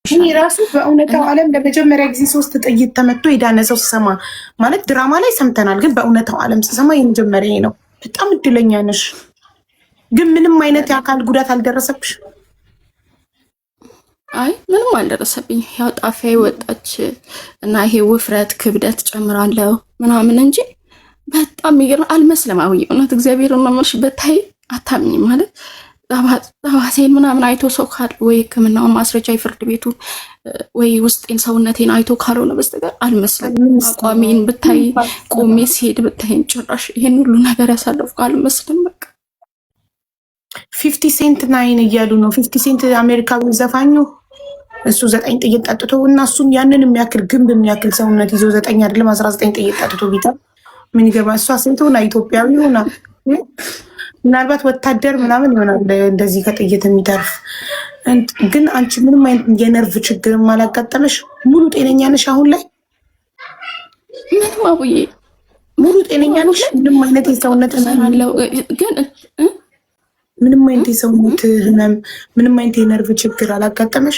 እኔ ራሱ በእውነታው ዓለም ለመጀመሪያ ጊዜ 3 ጥይት ተመቶ የዳነ ሰው ስሰማ ማለት ድራማ ላይ ሰምተናል፣ ግን በእውነታው ዓለም ስሰማ የመጀመሪያ ነው። በጣም እድለኛ ነሽ። ግን ምንም አይነት የአካል ጉዳት አልደረሰብሽ? አይ ምንም አልደረሰብኝ። ያው ጣፊያ ወጣች እና ይሄ ውፍረት ክብደት ጨምራለሁ ምናምን እንጂ በጣም ይገርም አልመስለም። አው እውነት እግዚአብሔር ነው ማለት በታይ አታምኝ ማለት ጠባሴን ምናምን አይቶ ሰው ካል ወይ ሕክምናውን ማስረጃ የፍርድ ቤቱ ወይ ውስጤን ሰውነቴን አይቶ ካልሆነ በስተቀር አልመስለም። አቋሜን ብታይ ቆሜ ሲሄድ ብታይን ጭራሽ ይሄን ሁሉ ነገር ያሳለፍኩ አልመስልም። በቃ 50 ሴንት 9 እያሉ ነው። 50 ሴንት አሜሪካዊ ዘፋኙ እሱ 9 ጥይት ጠጥቶ እና እሱም ያንን የሚያክል ግንብ የሚያክል ሰውነት ይዞ 9 አይደለም 19 ጥይት ጠጥቶ ቢታ ምን ይገባ? እሷ ሴት ሆና ኢትዮጵያዊ ሆና ምናልባት ወታደር ምናምን ይሆናል እንደዚህ ከጥይት የሚተርፍ። ግን አንቺ ምንም አይነት የነርቭ ችግርም አላጋጠመሽ? ሙሉ ጤነኛ ነሽ አሁን ላይ? ምንም አቡዬ ሙሉ ጤነኛ ነሽ? ምንም አይነት የሰውነት ግን ምንም አይነት የሰውነት ህመም፣ ምንም አይነት የነርቭ ችግር አላጋጠመሽ?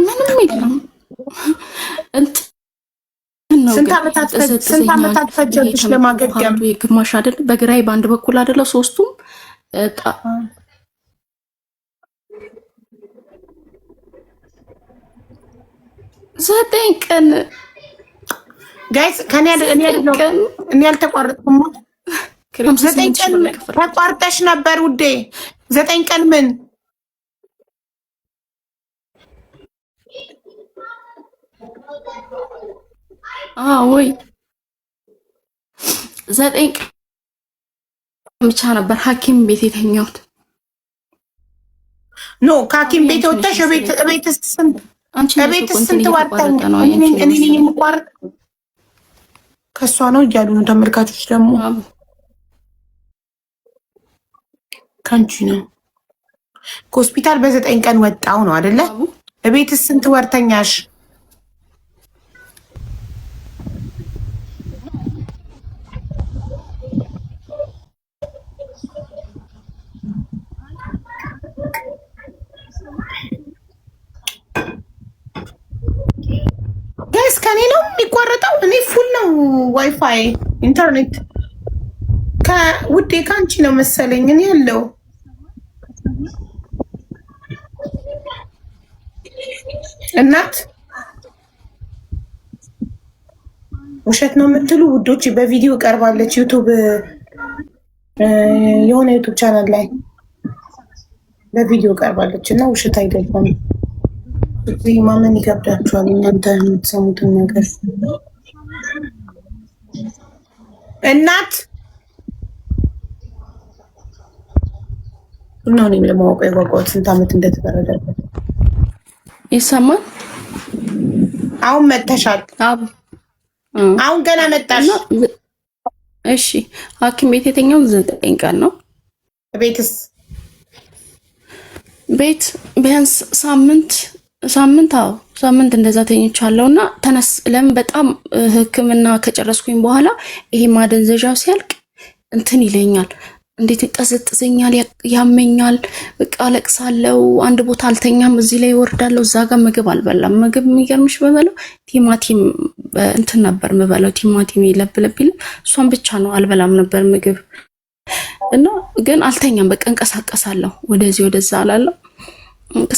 ምንም የለም። ስንት ዓመታት ፈጀብሽ ለማገገም? ግማሽ አይደል በግራይ በአንድ በኩል አይደለ ሶስቱም 9 ቀን ጋይስ ከኔ እኔ አልተቋረጥኩም። 9 ቀን ተቋርጠሽ ነበር ውዴ። 9 ቀን ምን ወይ 9 ቀን ብቻ ነበር ሐኪም ቤት የተኛሁት። ኖ ከሐኪም ቤት ወጥተሽ ቤት ስንት ዋርታኝ እኔ የምቋርጥ ከእሷ ነው እያሉ ነው ተመልካቾች። ደግሞ ከአንቺ ነው። ከሆስፒታል በ9 ቀን ወጣው ነው አይደለ? ቤትስ ስንት ወርተኛሽ? ጋይስ ከኔ ነው የሚቋረጠው። እኔ ፉል ነው ዋይፋይ ኢንተርኔት። ከውዴ ከአንቺ ነው መሰለኝ እኔ ያለው እናት ውሸት ነው የምትሉ ውዶች፣ በቪዲዮ ቀርባለች ዩቱብ የሆነ ዩቱብ ቻናል ላይ በቪዲዮ ቀርባለች እና ውሸት አይደለም። እዚህ ማመን ይከብዳችኋል እናንተ የምትሰሙትን ነገር። እናት ነው እኔም ለማወቅ የጓጓሁት ስንት ዓመት እንደተፈረደበት። ይሰማል? አሁን መተሻል? አሁን ገና መጣሽ? እሺ ሐኪም ቤት የተኛው 9 ቀን ነው። ቤትስ? ቤት ቢያንስ ሳምንት እንደዛ ተኝቻለሁ እና ተነስ። ለምን በጣም ሕክምና ከጨረስኩኝ በኋላ ይሄ ማደንዘዣው ሲያልቅ እንትን ይለኛል፣ እንዴት ይጠዘጥዘኛል፣ ያመኛል፣ በቃ አለቅሳለሁ። አንድ ቦታ አልተኛም፣ እዚህ ላይ ወርዳለሁ፣ እዛ ጋር ምግብ አልበላም። ምግብ የሚገርምሽ በበለው ቲማቲም እንትን ነበር የምበለው፣ ቲማቲም ይለብለብ እሷን ብቻ ነው አልበላም ነበር ምግብ እና ግን አልተኛም። በቃ እንቀሳቀሳለሁ ወደዚህ ወደዛ አላለሁ።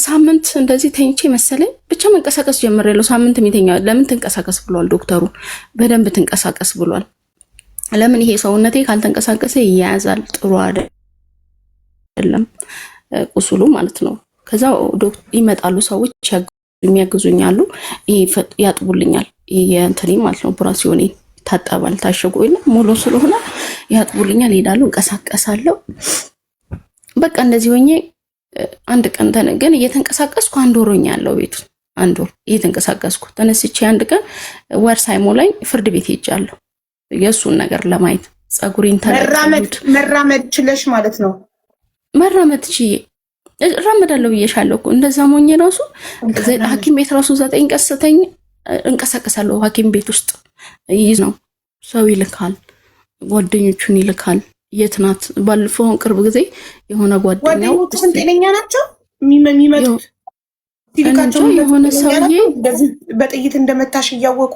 ሳምንት እንደዚህ ተኝቼ መሰለኝ ብቻ መንቀሳቀስ ጀምሬያለሁ። ሳምንት የሚተኛ ለምን ትንቀሳቀስ ብሏል ዶክተሩ። በደንብ ትንቀሳቀስ ብሏል። ለምን ይሄ ሰውነቴ ካልተንቀሳቀሰ ይያያዛል፣ ጥሩ አይደለም ቁስሉ ማለት ነው። ከዛ ይመጣሉ ሰዎች የሚያግዙኛሉ፣ ያጥቡልኛል። የእንትኔ ማለት ነው ብራሲዮኔ ታጠባል፣ ታሽጎ ሙሉ ስለሆነ ያጥቡልኛል። ሄዳሉ፣ እንቀሳቀሳለሁ። በቃ እንደዚህ ሆኜ አንድ ቀን ግን እየተንቀሳቀስኩ አንድ ወሮኛለሁ ቤቱ አንድ ወር እየተንቀሳቀስኩ ተነስቼ አንድ ቀን ወር ሳይሞላኝ ፍርድ ቤት ሄጃለሁ የእሱን ነገር ለማየት። ጸጉሬን መራመድ ችለሽ ማለት ነው? መራመድ ችዬ እራመዳለሁ ብዬሻለሁ እኮ። እንደዛ ሞኝ ራሱ ሐኪም ቤት ራሱ 9 ቀን ስተኝ እንቀሳቀሳለሁ። ሐኪም ቤት ውስጥ ይዝ ነው ሰው ይልካል፣ ጓደኞቹን ይልካል። የት ናት? ባለፈው ቅርብ ጊዜ የሆነ ጓደኛው ጤነኛ ናቸው የሚመጡት ሲልካቸው የሆነ ሰውዬ በጥይት እንደመታሽ እያወቁ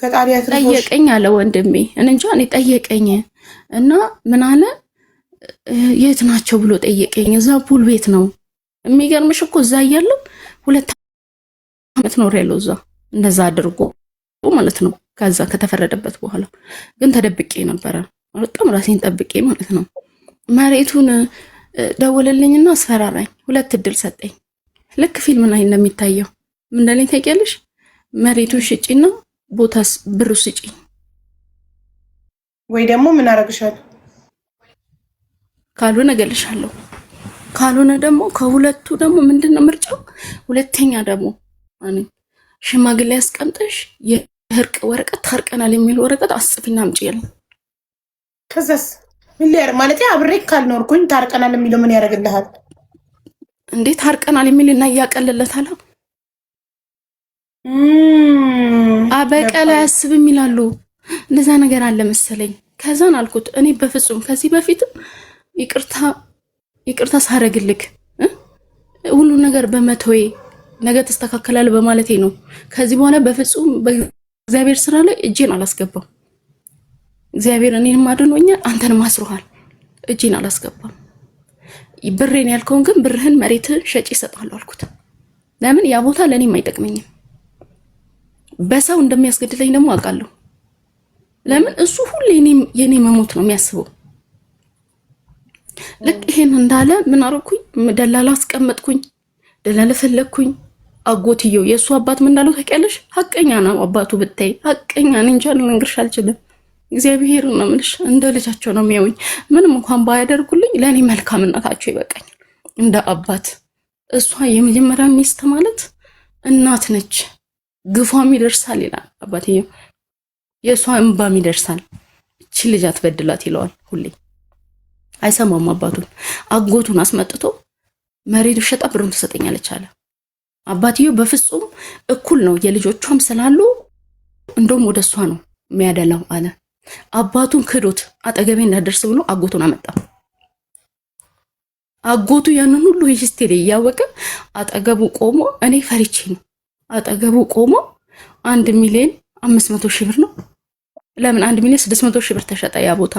ፈጣሪ ያትርፎሽ ጠየቀኝ አለ ወንድሜ። እንጃ እኔ ጠየቀኝ እና ምን አለ የት ናቸው ብሎ ጠየቀኝ። እዛ ፑል ቤት ነው። የሚገርምሽ እኮ እዛ እያለሁ 2 ዓመት ኖሬያለሁ እዛ እንደዛ አድርጎ ማለት ነው። ከዛ ከተፈረደበት በኋላ ግን ተደብቄ ነበረ፣ በጣም ራሴን ጠብቄ ማለት ነው። መሬቱን ደወለልኝና አስፈራራኝ። 2 እድል ሰጠኝ። ልክ ፊልም ላይ እንደሚታየው ምን እንደለኝ ታውቂያለሽ? መሬቱን ሽጪና ቦታስ ብሩ ስጪ ወይ ደግሞ ምን አረግሻለሁ፣ ካልሆነ እገልሻለሁ፣ ካልሆነ ደግሞ ከሁለቱ ደግሞ ምንድነው ምርጫው? ሁለተኛ ደግሞ ሽማግሌ ያስቀምጠሽ የእርቅ ወረቀት ታርቀናል የሚል ወረቀት አስጽፊና አምጪ ያለኝ። ከዛስ ምን ሊያር ማለት አብሬ ካልኖርኩኝ ታርቀናል የሚለው ምን ያደርግልሃል እንዴ? ታርቀናል የሚል እና ያቀለለታል። አበቀላ ያስብም ይላሉ። እንደዛ ነገር አለ መሰለኝ። ከዛን አልኩት እኔ በፍጹም ከዚህ በፊትም ይቅርታ ሳረግልክ ሁሉ ነገር በመተዌ ነገ ተስተካከላል በማለቴ ነው። ከዚህ በኋላ በፍጹም በእግዚአብሔር ስራ ላይ እጄን አላስገባም። እግዚአብሔር እኔንም አድኖኛል፣ አንተንም አስሮሃል። እጄን አላስገባም። ብሬን ያልከውን ግን ብርህን መሬትህን ሸጪ እሰጥሃለሁ አልኩት። ለምን ያ ቦታ ለእኔም አይጠቅመኝም። በሰው እንደሚያስገድለኝ ደግሞ አውቃለሁ። ለምን እሱ ሁሌ የኔ መሞት ነው የሚያስበው። ልክ ይሄን እንዳለ ምን አደረኩኝ? ደላላ አስቀመጥኩኝ፣ ደላላ ፈለግኩኝ። አጎትየው የእሱ አባት ምን እንዳለው ታውቂያለሽ? ሐቀኛ ነው አባቱ ብታይ፣ ሐቀኛ ነኝ እንጂ ልነግርሽ አልችልም። እግዚአብሔር ነው የምልሽ፣ እንደ ልጃቸው ነው የሚያዩኝ። ምንም እንኳን ባያደርጉልኝ ለእኔ መልካምነታቸው ይበቃኛል እንደ አባት። እሷ የመጀመሪያ ሚስት ማለት እናት ነች። ግፏም ይደርሳል ይላል አባትየው፣ የእሷ እንባም ይደርሳል። እቺ ልጅ አትበድላት ይለዋል ሁሌ። አይሰማም አባቱን። አጎቱን አስመጥቶ መሬቱ ሸጣ ብሩን ትሰጠኛለች አለ አባትየው። በፍጹም እኩል ነው የልጆቿም ስላሉ እንደውም ወደ እሷ ነው የሚያደላው አለ። አባቱን ክዶት አጠገቤ እንዳደርስ ብሎ አጎቱን አመጣ። አጎቱ ያንን ሁሉ ሂስትሪ እያወቀ አጠገቡ ቆሞ፣ እኔ ፈሪቼ ነው አጠገቡ ቆሞ 1,500,000 ብር ነው። ለምን 1,600,000 ብር ተሸጠ ያ ቦታ፣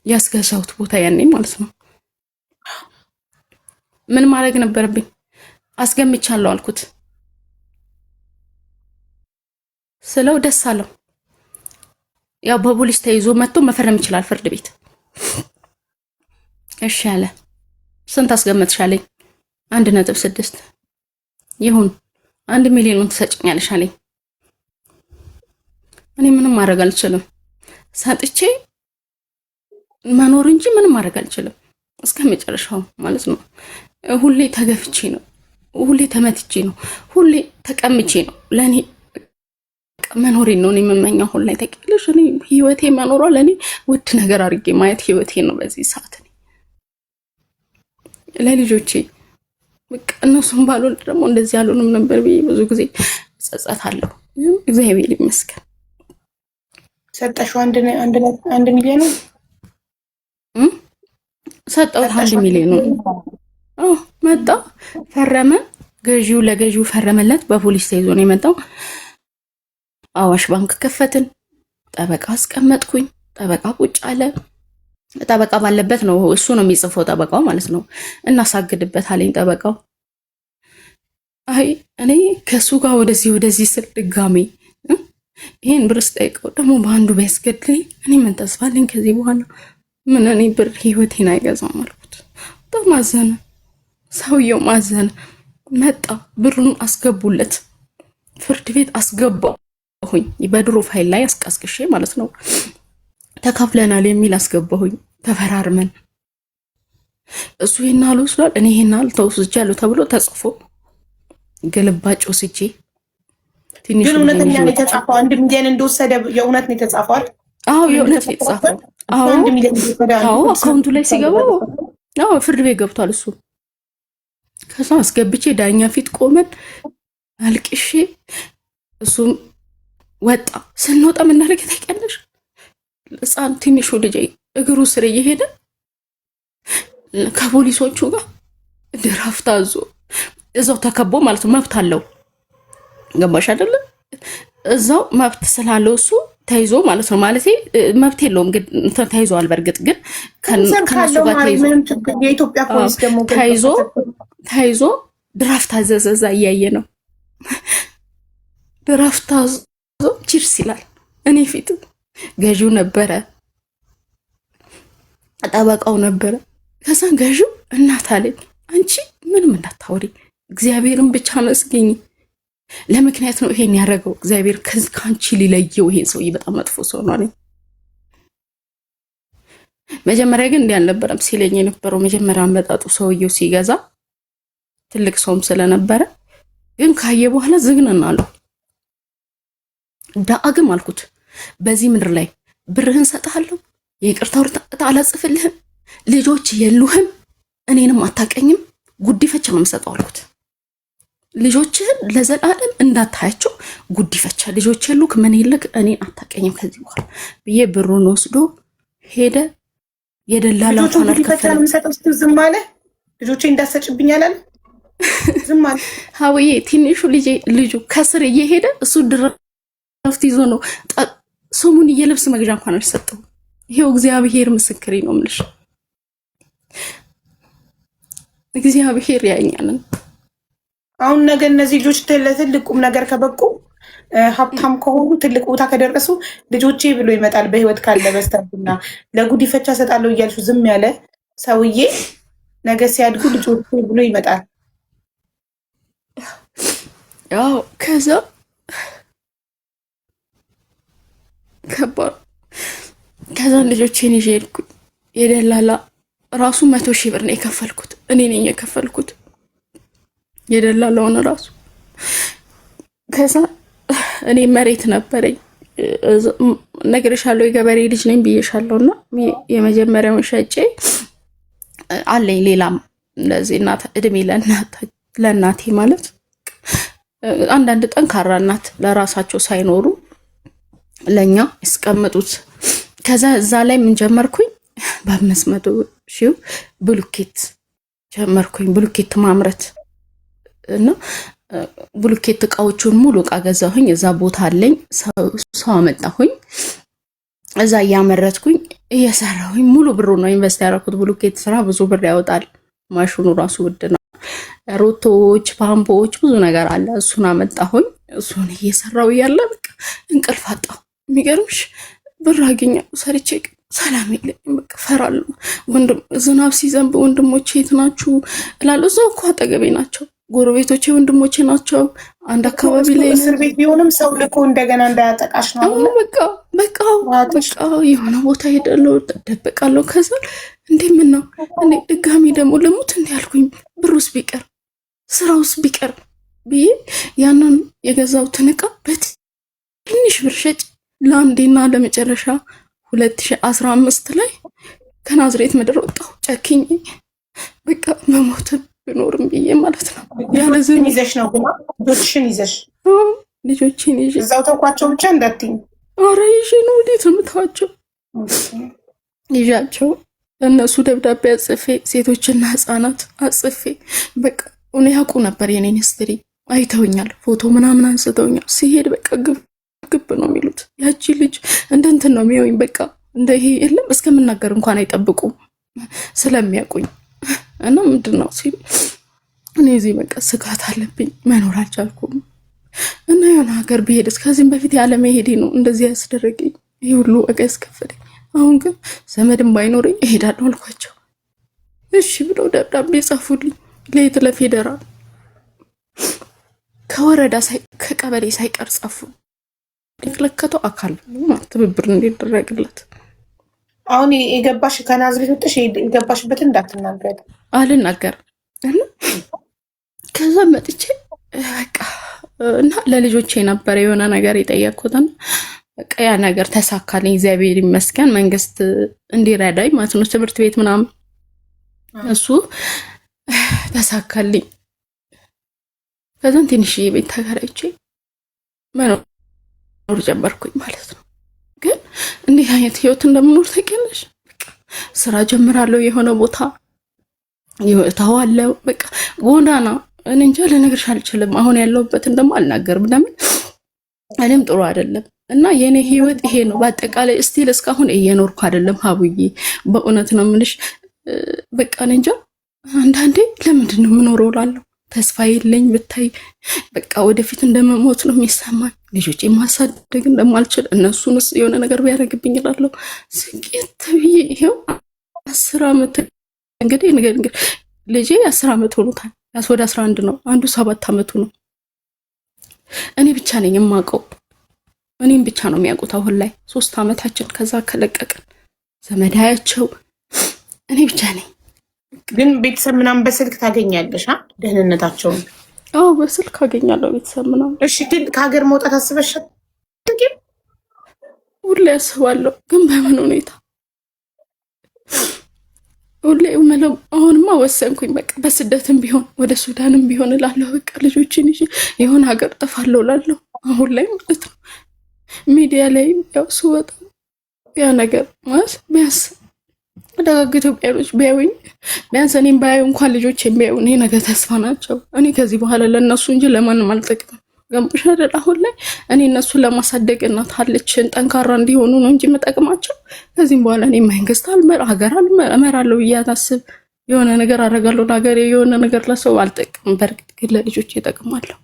ያስገዛሁት ቦታ ያኔ ማለት ነው። ምን ማድረግ ነበረብኝ? አስገምቻለሁ አልኩት ስለው ደስ አለው። ያው በፖሊስ ተይዞ መጥቶ መፈረም ይችላል ፍርድ ቤት። እሺ አለ። ስንት አስገመትሻለኝ? 1.6 ይሁን 1 ሚሊዮን ትሰጭኛለሽ አለኝ። እኔ ምንም ማድረግ አልችልም፣ ሰጥቼ መኖር እንጂ ምንም ማድረግ አልችልም እስከ መጨረሻው ማለት ነው። ሁሌ ተገፍቼ ነው፣ ሁሌ ተመትቼ ነው፣ ሁሌ ተቀምቼ ነው። ለኔ መኖሬን ነው የምመኘው። ሁሌ ተቀልሽ እኔ ህይወቴ መኖሯ ለኔ ውድ ነገር አድርጌ ማየት ህይወቴ ነው በዚህ ሰዓት። ለልጆቼ በቃ እነሱም ባልወልድ ደግሞ እንደዚህ አልሆንም ነበር ብዬ ብዙ ጊዜ ጸጸታለሁ። እግዚአብሔር ይመስገን። ሰጠሽው 1 ሚሊዮን ሰጠሁት። 1 ሚሊዮን ነው። መጣ፣ ፈረመ። ለገዢው ፈረመለት። በፖሊስ ተይዞ ነው የመጣው። አዋሽ ባንክ ከፈትን። ጠበቃ አስቀመጥኩኝ። ጠበቃ ቁጭ አለ። ጠበቃ ባለበት ነው እሱ ነው የሚጽፈው፣ ጠበቃው ማለት ነው። እናሳግድበት አለኝ ጠበቃው። አይ እኔ ከሱ ጋር ወደዚህ ስል ድጋሜ ይሄን ብር ስጠይቀው ደግሞ በአንዱ ቢያስገድለኝ እኔ ምን ተስፋ አለኝ ከዚህ በኋላ? ምን እኔ ብር ህይወቴን አይገዛም አልኩት። በጣም አዘነ፣ ሰውየው ማዘነ። መጣ፣ ብሩን አስገቡለት፣ ፍርድ ቤት አስገባሁኝ። በድሮ ፋይል ላይ አስቀስቅሼ ማለት ነው። ተካፍለናል የሚል አስገባሁኝ። ተፈራርመን እሱ ይሄን አለ ወስዷል፣ እኔ ይሄን አለ ተወስጃለሁ ተብሎ ተጽፎ ግልባጭ ወስጄ ትንሽ ግን እውነተኛ ነው የተጻፈው። 1 ሚሊዮን እንደወሰደ የእውነት ነው የተጻፈው አይደል? አዎ የእውነት ነው የተጻፈው። አዎ አካውንቱ ላይ ሲገባ አዎ ፍርድ ቤት ገብቷል እሱ። ከዛ አስገብቼ ዳኛ ፊት ቆመን አልቅሼ እሱም ወጣ። ስንወጣ ምን እናደርግ ታውቂያለሽ? ሕፃን ትንሹ ልጅ እግሩ ስር እየሄደ ከፖሊሶቹ ጋር ድራፍት አዞ እዛው ተከቦ ማለት ነው። መብት አለው ገባሽ አይደለ? እዛው መብት ስላለው እሱ ተይዞ ማለት ነው። ማለት መብት የለውም ግን ተይዟል። በእርግጥ ግን ከነሱ ጋር የኢትዮጵያ ፖሊስ ደግሞ ተይዞ ድራፍት አዘዘ። እዛ እያየ ነው ድራፍት አዞ ቺርስ ይላል። እኔ ፊት ገዢው ነበረ፣ ጠበቃው ነበረ። ከዛ ገዢው እናት አለኝ አንቺ ምንም እንዳታወሪ እግዚአብሔርን ብቻ መስገኝ። ለምክንያት ነው ይሄን ያደረገው እግዚአብሔር ከአንቺ ሊለየው። ይሄን ሰውዬ በጣም መጥፎ ሰው ነው አለኝ። መጀመሪያ ግን እንዲህ አልነበረም ሲለኝ የነበረው። መጀመሪያ አመጣጡ ሰውየው ሲገዛ ትልቅ ሰውም ስለነበረ ግን ካየ በኋላ ዝግነና አለው። ዳግም አልኩት በዚህ ምድር ላይ ብርህን ሰጥሃለሁ፣ የይቅርታ ወረቀት አላጽፍልህም፣ ልጆች የሉህም፣ እኔንም አታቀኝም፣ ጉዲፈቻ ነው የምሰጠው አልኩት። ልጆችህን ለዘላለም እንዳታያቸው ጉዲፈቻ፣ ልጆች የሉክ ምን ይልክ እኔን አታቀኝም ከዚህ በኋላ ብዬ ብሩን ወስዶ ሄደ። የደላላ እንኳን አልከፈለም። ዝም አለ። ልጆቼ እንዳሰጭብኝ አላለ። ዝም አለ። ሀውዬ ትንሹ ልጁ ከስር እየሄደ እሱ ድራፍት ይዞ ነው ስሙን የልብስ መግዣ እንኳን አልሰጠው። ይሄው እግዚአብሔር ምስክሬ ነው የምልሽ። እግዚአብሔር ያኛልን። አሁን ነገ እነዚህ ልጆች ለትልቅ ቁም ነገር ከበቁ ሀብታም ከሆኑ ትልቅ ቦታ ከደረሱ ልጆቼ ብሎ ይመጣል። በህይወት ካለ በስተርና ለጉዲፈቻ ሰጣለሁ እያልሹ ዝም ያለ ሰውዬ ነገ ሲያድጉ ልጆቼ ብሎ ይመጣል። ያው ከዛ ከባድ ከዛ ልጆቼን ይዤ ሄድኩኝ። የደላላ ራሱ 100,000 ብር ነው የከፈልኩት። እኔ ነኝ የከፈልኩት የደላላውን ራሱ። ከዛ እኔ መሬት ነበረኝ ነግሬሻለሁ፣ የገበሬ ልጅ ነኝ ብዬሻለሁና የመጀመሪያውን ሸጬ አለኝ። ሌላም እንደዚህ እናት እድሜ ለእናቴ ማለት አንዳንድ ጠንካራ እናት ለራሳቸው ሳይኖሩ ለኛ ያስቀምጡት። ከዛ እዛ ላይ ምን ጀመርኩኝ? በ500,000 ብሉኬት ጀመርኩኝ፣ ብሉኬት ማምረት እና ብሉኬት እቃዎቹን ሙሉ እቃ ገዛሁኝ። እዛ ቦታ አለኝ፣ ሰው አመጣሁኝ። እዛ እያመረትኩኝ እየሰራሁኝ ሙሉ ብሩ ነው ኢንቨስት ያደረኩት። ብሉኬት ስራ ብዙ ብር ያወጣል። ማሽኑ ራሱ ውድ ነው። ሮቶዎች፣ ፓምፖች፣ ብዙ ነገር አለ። እሱን አመጣሁኝ። እሱን እየሰራው እያለ በቃ እንቅልፍ አጣሁ። የሚገርምሽ ብር አገኛለሁ ሰርቼ ሰላም የለኝም። በቃ ፈራለሁ። ዝናብ ሲዘንብ ወንድሞቼ የት ናችሁ እላለሁ። እዛው እኮ አጠገቤ ናቸው፣ ጎረቤቶቼ ወንድሞቼ ናቸው። አንድ አካባቢ ላይ እስር ቤት ቢሆንም ሰው ልኮ እንደገና እንዳያጠቃሽ ነው። በቃ የሆነ ቦታ ሄዳለሁ፣ ደበቃለሁ። ከዛ ምን ነው እኔ ድጋሚ ደግሞ ልሙት ያልኩኝ ብሩስ ቢቀር ስራውስ ቢቀር ብዬ ያንን የገዛሁትን ዕቃ በትንሽ ብር ሸጭ ለአንዴና ለመጨረሻ 2015 ላይ ከናዝሬት ምድር ወጣሁ። ጨክኝ በቃ መሞትም ብኖርም ብዬ ማለት ነው። ያለዝም ይዘሽ ነው ግን ልጆችን ይዤ እዛው ተውኳቸው ብቻ እንዳትኝ። ኧረ ይዤ ነው ወዴት ነው የምተዋቸው? ይዣቸው ለእነሱ ደብዳቤ አጽፌ ሴቶችና ህፃናት አጽፌ በቃ እኔ ያውቁ ነበር የኔን ሂስትሪ አይተውኛል። ፎቶ ምናምን አንስተውኛል። ሲሄድ በቃ ግብ ነው የሚሉት። ያቺ ልጅ እንትን ነው የሚሆኝ። በቃ እንደ ይሄ የለም እስከምናገር እንኳን አይጠብቁም ስለሚያውቁኝ እና ምንድነው ሲል እኔ እዚህ በቃ ስጋት አለብኝ መኖር አልቻልኩም እና የሆነ ሀገር ብሄድስ ከዚህም በፊት ያለ መሄዴ ነው እንደዚህ ያስደረገኝ ይሄ ሁሉ እቃ ያስከፈለኝ አሁን ግን ዘመድም ባይኖረኝ እሄዳለሁ አልኳቸው እሺ ብለው ደብዳቤ ጻፉልኝ ለየት ለፌደራል ከወረዳ ከቀበሌ ሳይቀር ጻፉ ለከተው አካል ትብብር እንዲደረግለት አሁን የገባሽ ከናዝሬት ወጥሽ የገባሽበትን እንዳትናገር አልናገርም ከዛ መጥቼ በቃ እና ለልጆቼ ነበር የሆነ ነገር የጠየቅኩትና በቃ ያ ነገር ተሳካልኝ እግዚአብሔር ይመስገን መንግስት እንዲረዳኝ ማለት ነው ትምህርት ቤት ምናምን እሱ ተሳካልኝ ከዛን ትንሽዬ ቤት ተከራይቼ መኖር ጀመርኩኝ ማለት ነው ግን እንዴት አይነት ህይወት እንደምኖር ታውቂያለሽ ስራ ጀምራለሁ የሆነ ቦታ ይወጣዋለሁ በቃ ጎዳና እኔ እንጃ ልነግርሽ አልችልም አሁን ያለሁበትን ደግሞ አልናገርም ለምን እኔም ጥሩ አይደለም እና የኔ ህይወት ይሄ ነው በአጠቃላይ ስቲል እስካሁን እየኖርኩ አይደለም ሀቡዬ በእውነት ነው ምንሽ በቃ እኔ እንጃ አንዳንዴ ለምንድን ነው የምኖረው እላለሁ ተስፋ የለኝ ብታይ በቃ ወደፊት እንደመሞት ነው የሚሰማኝ ልጆቼ ማሳደግ እንደማልችል እነሱንስ የሆነ ነገር ቢያደርግብኝ እላለሁ ስቄት ብዬ ይሄው 10 ዓመት እንግዲህ ልጄ 10 ዓመት ሆኖታል ወደ 11 ነው አንዱ 7 ዓመቱ ነው እኔ ብቻ ነኝ የማውቀው እኔም ብቻ ነው የሚያውቁት አሁን ላይ 3 ዓመታችን ከዛ ከለቀቅን ዘመዳያቸው እኔ ብቻ ነኝ ግን ቤተሰብ ምናምን በስልክ ታገኛለሽ ደህንነታቸውን አዎ በስልክ አገኛለሁ ቤተሰብ ምናምን እሺ ግን ከሀገር መውጣት አስበሻል ሁሌ አስባለሁ ግን በምን ሁኔታ ሁሌ ምንም አሁንማ ወሰንኩኝ በቃ በስደትም ቢሆን ወደ ሱዳንም ቢሆን እላለሁ በቃ ልጆችን ይዤ የሆነ ሀገር ጠፋለሁ እላለሁ አሁን ላይ ማለት ነው ሚዲያ ላይ ያው ስወጣ ያ ነገር ማለት ቢያንስ ደጋግ ኢትዮጵያኖች ቢያዩኝ ቢያንስ እኔም ባያዩ እንኳን ልጆች የሚያዩ እኔ ነገ ተስፋ ናቸው እኔ ከዚህ በኋላ ለእነሱ እንጂ ለማንም አልጠቅምም ገንብሽ አይደል አሁን ላይ እኔ እነሱን ለማሳደግ እናት አለችን ጠንካራ እንዲሆኑ ነው እንጂ መጠቅማቸው ከዚህም በኋላ እኔ መንግስት ሀገር እመራለሁ ብዬ አታስብ የሆነ ነገር አደርጋለሁ ለሀገሬ የሆነ ነገር ለሰው አልጠቅም በእርግጥ ግን ለልጆች ይጠቅማለሁ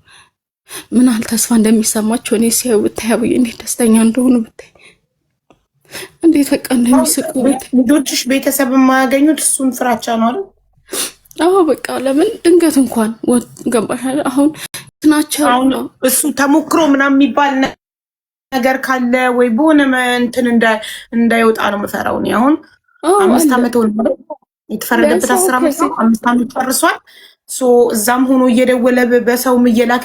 ምን ያህል ተስፋ እንደሚሰማቸው እኔ ሲያዩ ብታይ አብዬ እንዴት ደስተኛ እንደሆኑ ብታይ እንዴት በቃ እንደሚስቁ ልጆችሽ ቤተሰብ የማያገኙት እሱን ፍራቻ ነው አይደል አዎ በቃ ለምን ድንገት እንኳን ገባሽ አሁን ናቸው እሱ ተሞክሮ ምናምን የሚባል ነገር ካለ ወይ በሆነ እንትን እንዳይወጣ ነው የምፈራው እኔ አሁን 5 ዓመት ሆነ የተፈረደበት 10 ዓመት 5 ዓመት ጨርሷል እዛም ሆኖ እየደወለ በሰውም እየላከ